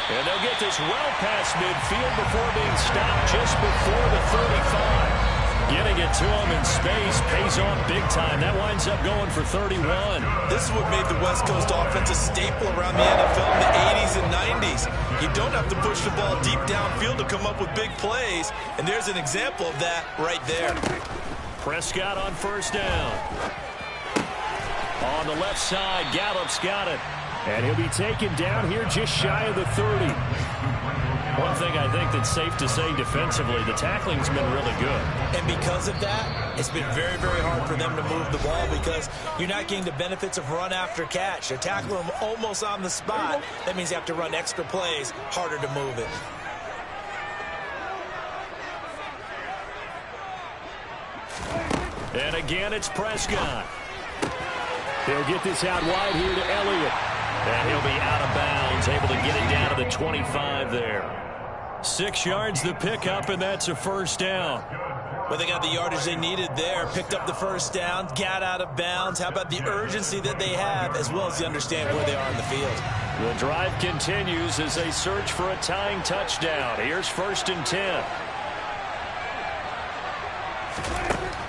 And they'll get this well past midfield before being stopped just before the 35. Getting it to him in space pays off big time. That winds up going for 31. This is what made the West Coast offense a staple around the NFL in the 80s and 90s. You don't have to push the ball deep downfield to come up with big plays, and there's an example of that right there. Prescott on first down. On the left side, Gallup's got it. And he'll be taken down here just shy of the 30. One thing I think that's safe to say defensively, the tackling's been really good. And because of that, it's been very, very hard for them to move the ball because you're not getting the benefits of run after catch. They're tackling them almost on the spot. That means you have to run extra plays, harder to move it. And again, it's Prescott. They'll get this out wide here to Elliott. And he'll be out of bounds, able to get it down to the 25 there. 6 yards the pickup, and that's a first down. Well, they got the yardage they needed there, picked up the first down, got out of bounds. How about the urgency that they have, as well as they understand where they are in the field? The drive continues as they search for a tying touchdown. Here's 1st and 10.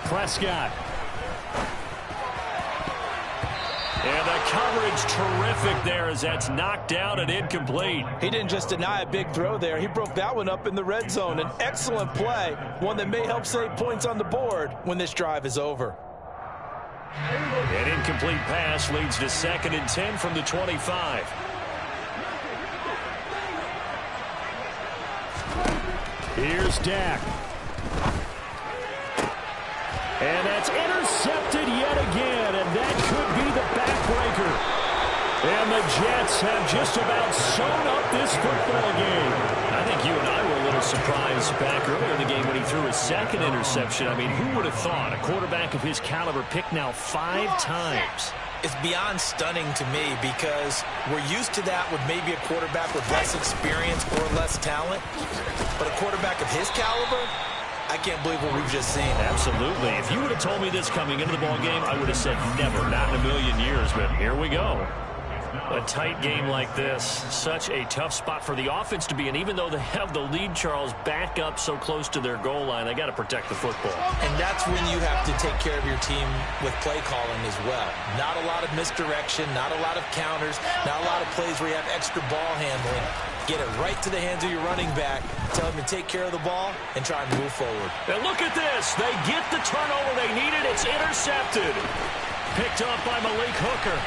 Prescott. And the coverage terrific there as that's knocked down and incomplete. He didn't just deny a big throw there. He broke that one up in the red zone. An excellent play, one that may help save points on the board when this drive is over. An incomplete pass leads to 2nd and 10 from the 25. Here's Dak. And that's intercepted yet again, and that could be the backbreaker. And the Jets have just about sewn up this football game. I think you and I were a little surprised back earlier in the game when he threw his 2nd interception. I mean, who would have thought a quarterback of his caliber picked now 5 times? It's beyond stunning to me because we're used to that with maybe a quarterback with less experience or less talent. But a quarterback of his caliber, I can't believe what we've just seen. Absolutely. If you would have told me this coming into the ball game, I would have said never, not in a million years. But here we go. A tight game like this, such a tough spot for the offense to be in. Even though they have the lead, Charles, back up so close to their goal line, they got to protect the football. And that's when you have to take care of your team with play calling as well. Not a lot of misdirection, not a lot of counters, not a lot of plays where you have extra ball handling. Get it right to the hands of your running back. Tell him to take care of the ball and try and move forward. And look at this. They get the turnover they needed. It's intercepted. Picked up by Malik Hooker.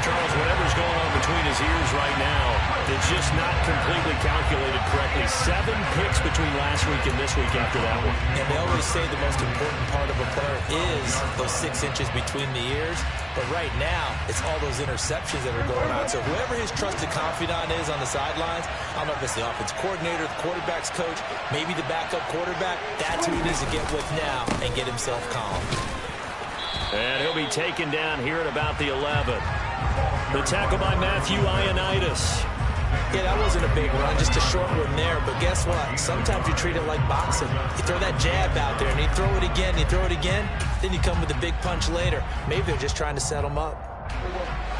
Charles, whatever's going on between his ears right now, it's just not completely calculated correctly. 7 picks between last week and this week after that one. And they always say the most important part of a player is those 6 inches between the ears. But right now, it's all those interceptions that are going on. So whoever his trusted confidant is on the sidelines, I don't know if it's the offense coordinator, the quarterback's coach, maybe the backup quarterback, that's who he needs to get with now and get himself calm. And he'll be taken down here at about the 11. The tackle by Matthew Ioannidis. Yeah, that wasn't a big run, just a short one there. But guess what? Sometimes you treat it like boxing. You throw that jab out there, and you throw it again, you throw it again, then you come with a big punch later. Maybe they're just trying to set them up.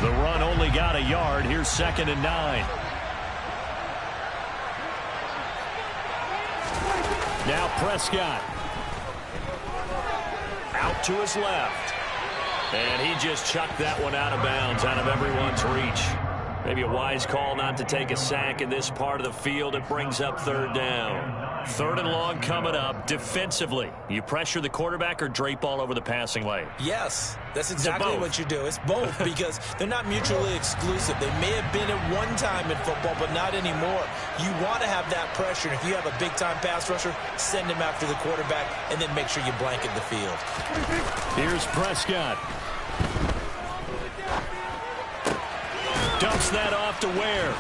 The run only got a yard. Here's 2nd and 9. Now Prescott. Out to his left. And he just chucked that one out of bounds, out of everyone's reach. Maybe a wise call not to take a sack in this part of the field. It brings up third down. Third and long coming up. Defensively, you pressure the quarterback or drape all over the passing lane? Yes, that's exactly what you do. It's both because they're not mutually exclusive. They may have been at one time in football, but not anymore. You want to have that pressure. And if you have a big-time pass rusher, send him after the quarterback and then make sure you blanket the field. Here's Prescott. Dumps that off to Ware.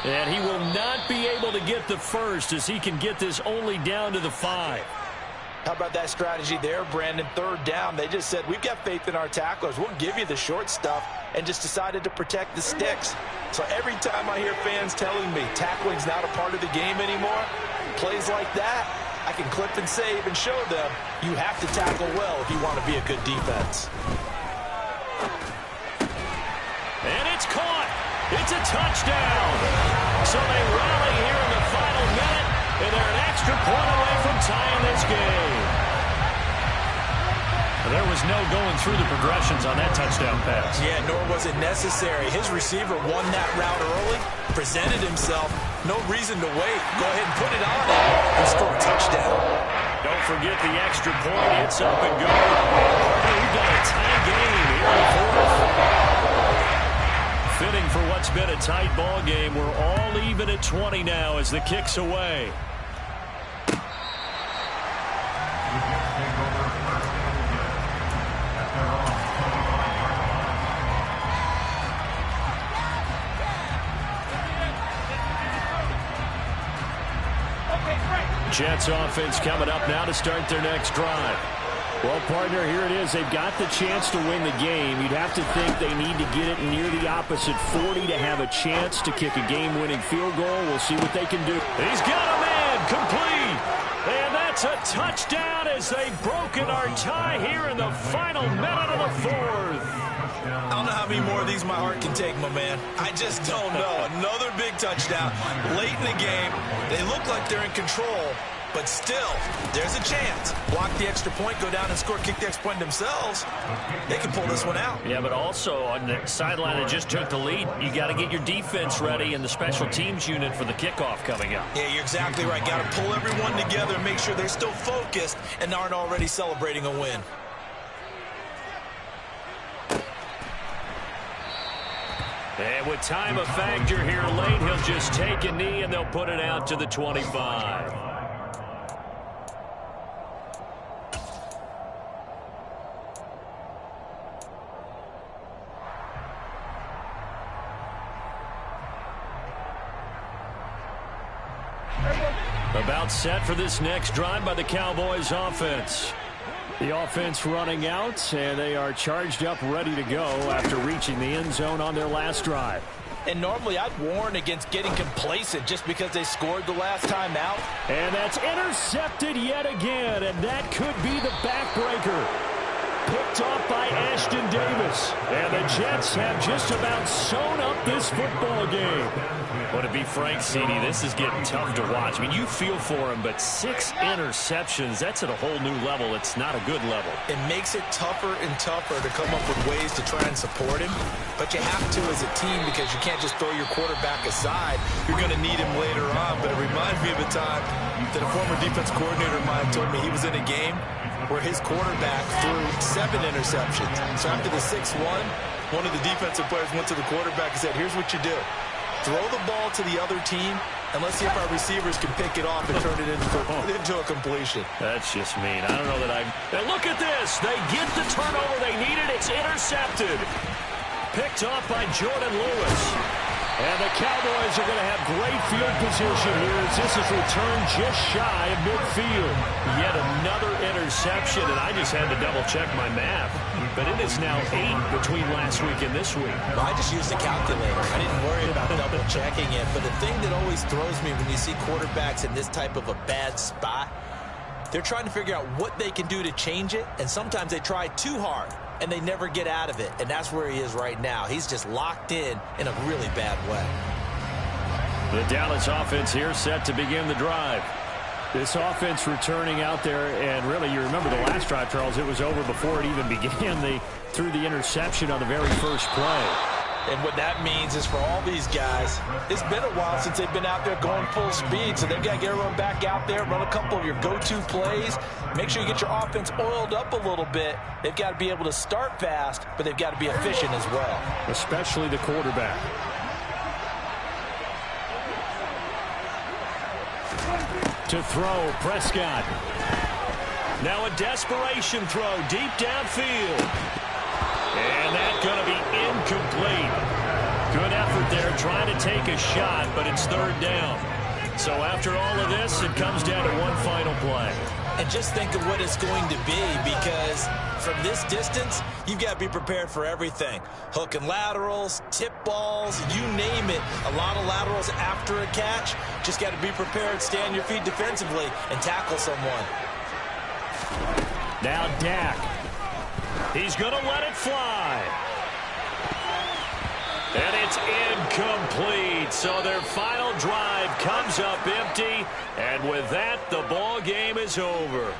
And he will not be able to get the first as he can get this only down to the 5. How about that strategy there, Brandon? Third down, they just said, we've got faith in our tacklers. We'll give you the short stuff, and just decided to protect the sticks. So every time I hear fans telling me tackling's not a part of the game anymore, plays like that, I can clip and save and show them you have to tackle well if you want to be a good defense. And it's caught. It's a touchdown. So they rally here in the final minute, and they're an extra point away from tying this game. There was no going through the progressions on that touchdown pass. Yeah, nor was it necessary. His receiver won that route early, presented himself. No reason to wait. Go ahead and put it on him and score a touchdown. Don't forget the extra point. It's up and going. We've got a tie game here in the fourth. Fitting for what's been a tight ball game. We're all even at 20 now as the kick's away. Jets offense coming up now to start their next drive. Well, partner, here it is. They've got the chance to win the game. You'd have to think they need to get it near the opposite 40 to have a chance to kick a game-winning field goal. We'll see what they can do. He's got a man complete. And that's a touchdown as they've broken our tie here in the final minute of the fourth. I don't know how many more of these my heart can take, my man. I just don't know. Another big touchdown late in the game. They look like they're in control. But still, there's a chance. Block the extra point, go down and score, kick the extra point themselves. They can pull this one out. Yeah, but also on the sideline that just took the lead, you got to get your defense ready and the special teams unit for the kickoff coming up. Yeah, you're exactly right. Got to pull everyone together and make sure they're still focused and aren't already celebrating a win. And with time a factor here late, he'll just take a knee and they'll put it out to the 25. About set for this next drive by the Cowboys offense. The offense running out, and they are charged up, ready to go after reaching the end zone on their last drive. And normally I'd warn against getting complacent just because they scored the last time out. And that's intercepted yet again, and that could be the backbreaker. Picked off by Ashton Davis. And the Jets have just about sewn up this football game. Well, to be frank, CD, this is getting tough to watch. I mean, you feel for him, but 6 interceptions, that's at a whole new level. It's not a good level. It makes it tougher and tougher to come up with ways to try and support him. But you have to as a team because you can't just throw your quarterback aside. You're going to need him later on. But it reminds me of a time that a former defense coordinator of mine told me he was in a game where his quarterback threw 7 interceptions. So after the 6th one of the defensive players went to the quarterback and said, here's what you do. Throw the ball to the other team, and let's see if our receivers can pick it off and turn it into a completion. That's just mean. I don't know that I... And look at this. They get the turnover they needed. It's intercepted. Picked off by Jordan Lewis. And the Cowboys are going to have great field position here as this is returned just shy of midfield. Yet another interception, and I just had to double-check my math. But it is now 8 between last week and this week. Well, I just used a calculator. I didn't worry about double-checking it. But the thing that always throws me when you see quarterbacks in this type of a bad spot, they're trying to figure out what they can do to change it, and sometimes they try too hard. And they never get out of it. And that's where he is right now. He's just locked in a really bad way. The Dallas offense here set to begin the drive. This offense returning out there, and really, you remember the last drive, Charles, it was over before it even began. They threw the interception on the very first play. And what that means is for all these guys, it's been a while since they've been out there going full speed, so they've got to get everyone back out there, run a couple of your go-to plays, make sure you get your offense oiled up a little bit. They've got to be able to start fast, but they've got to be efficient as well. Especially the quarterback. To throw, Prescott. Now a desperation throw deep downfield. And that's going to be incomplete. Good effort there trying to take a shot, but it's third down. So after all of this, it comes down to one final play. And just think of what it's going to be, because from this distance, you've got to be prepared for everything. Hook and laterals, tip balls, you name it. A lot of laterals after a catch. Just got to be prepared, stay on your feet defensively, and tackle someone. Now Dak. He's going to let it fly. And it's incomplete. So their final drive comes up empty. And with that, the ball game is over.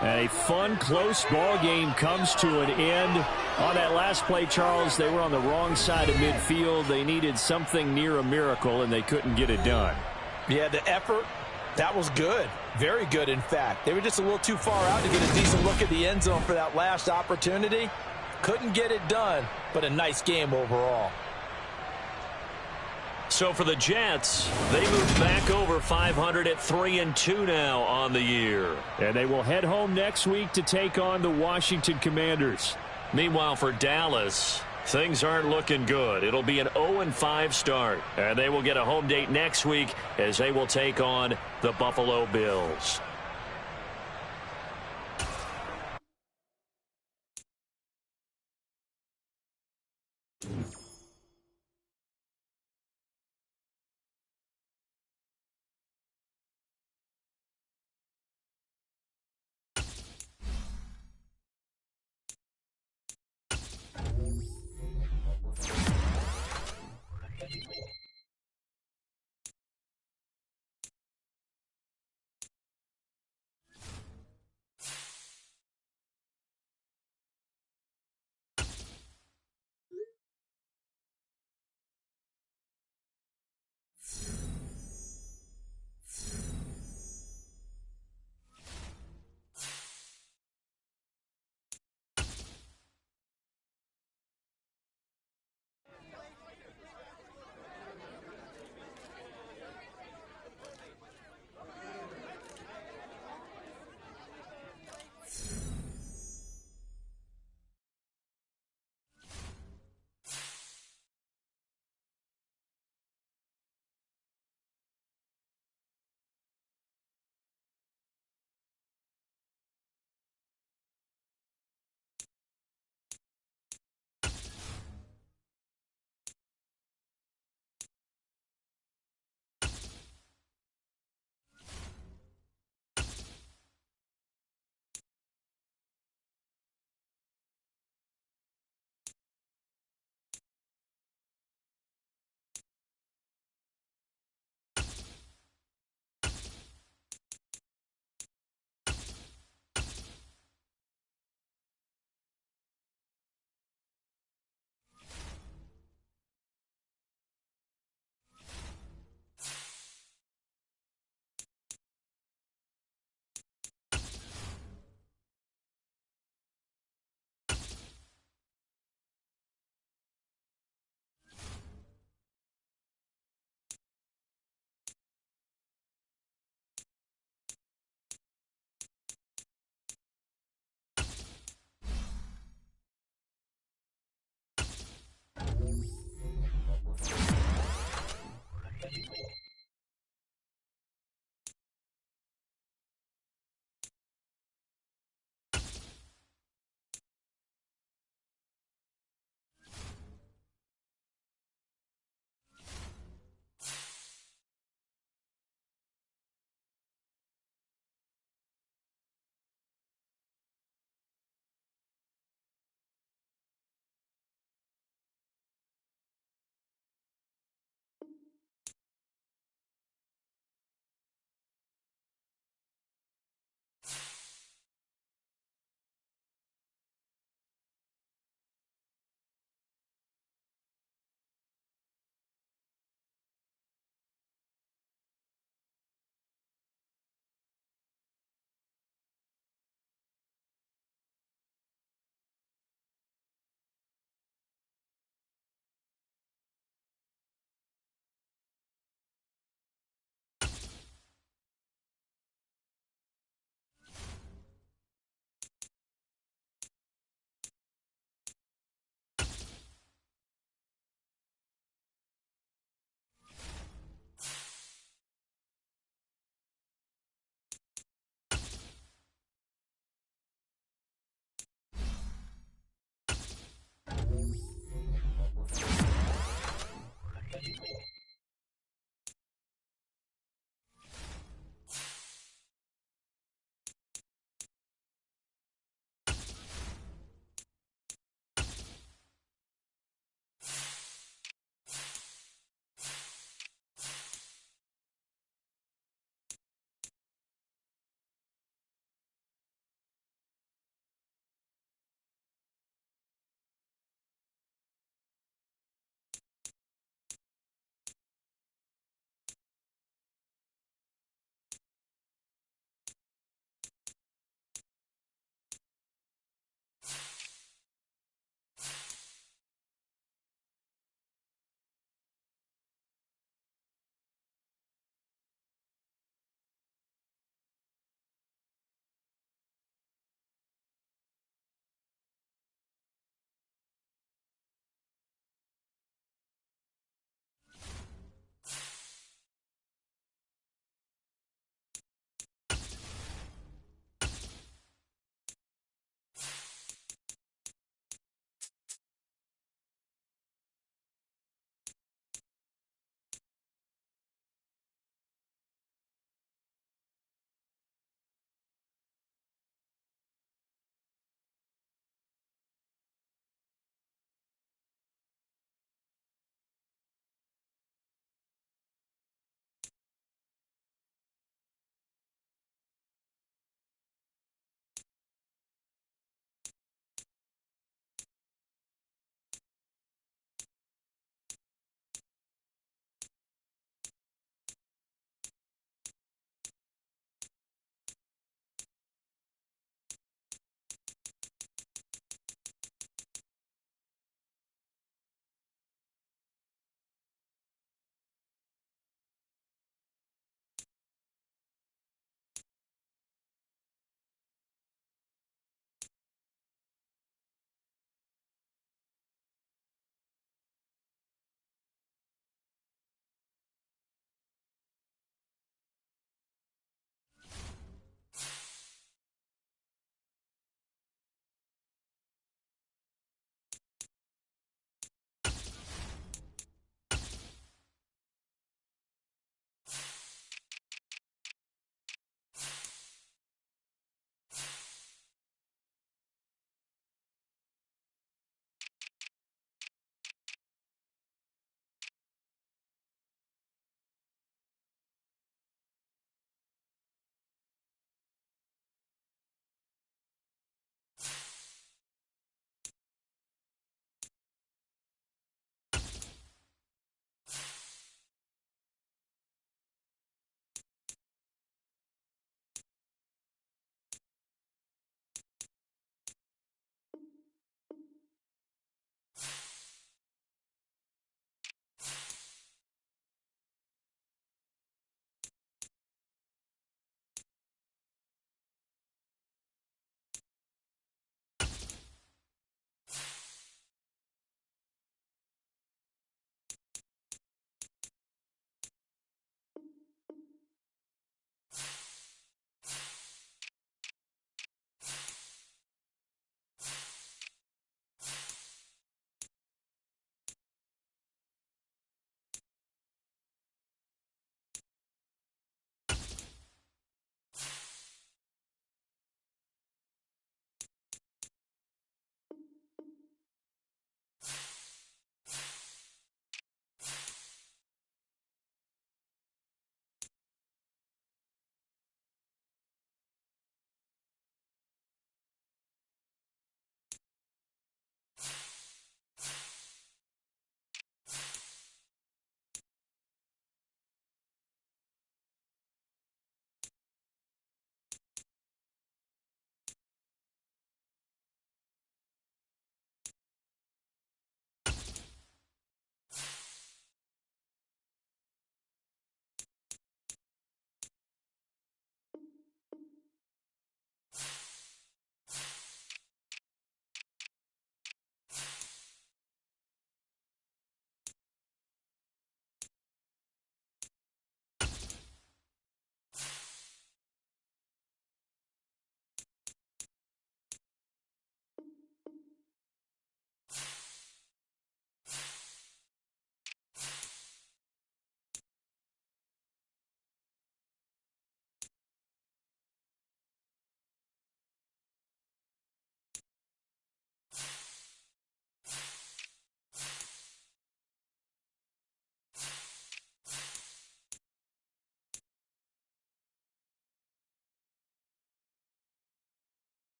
And a fun, close ball game comes to an end. On that last play, Charles, they were on the wrong side of midfield. They needed something near a miracle, and they couldn't get it done. Yeah, the effort, that was good. Very good, in fact. They were just a little too far out to get a decent look at the end zone for that last opportunity. Couldn't get it done, but a nice game overall. So for the Jets, they move back over 500 at 3-2 now on the year. And they will head home next week to take on the Washington Commanders. Meanwhile, for Dallas, things aren't looking good. It'll be an 0-5 start, and they will get a home date next week as they will take on the Buffalo Bills.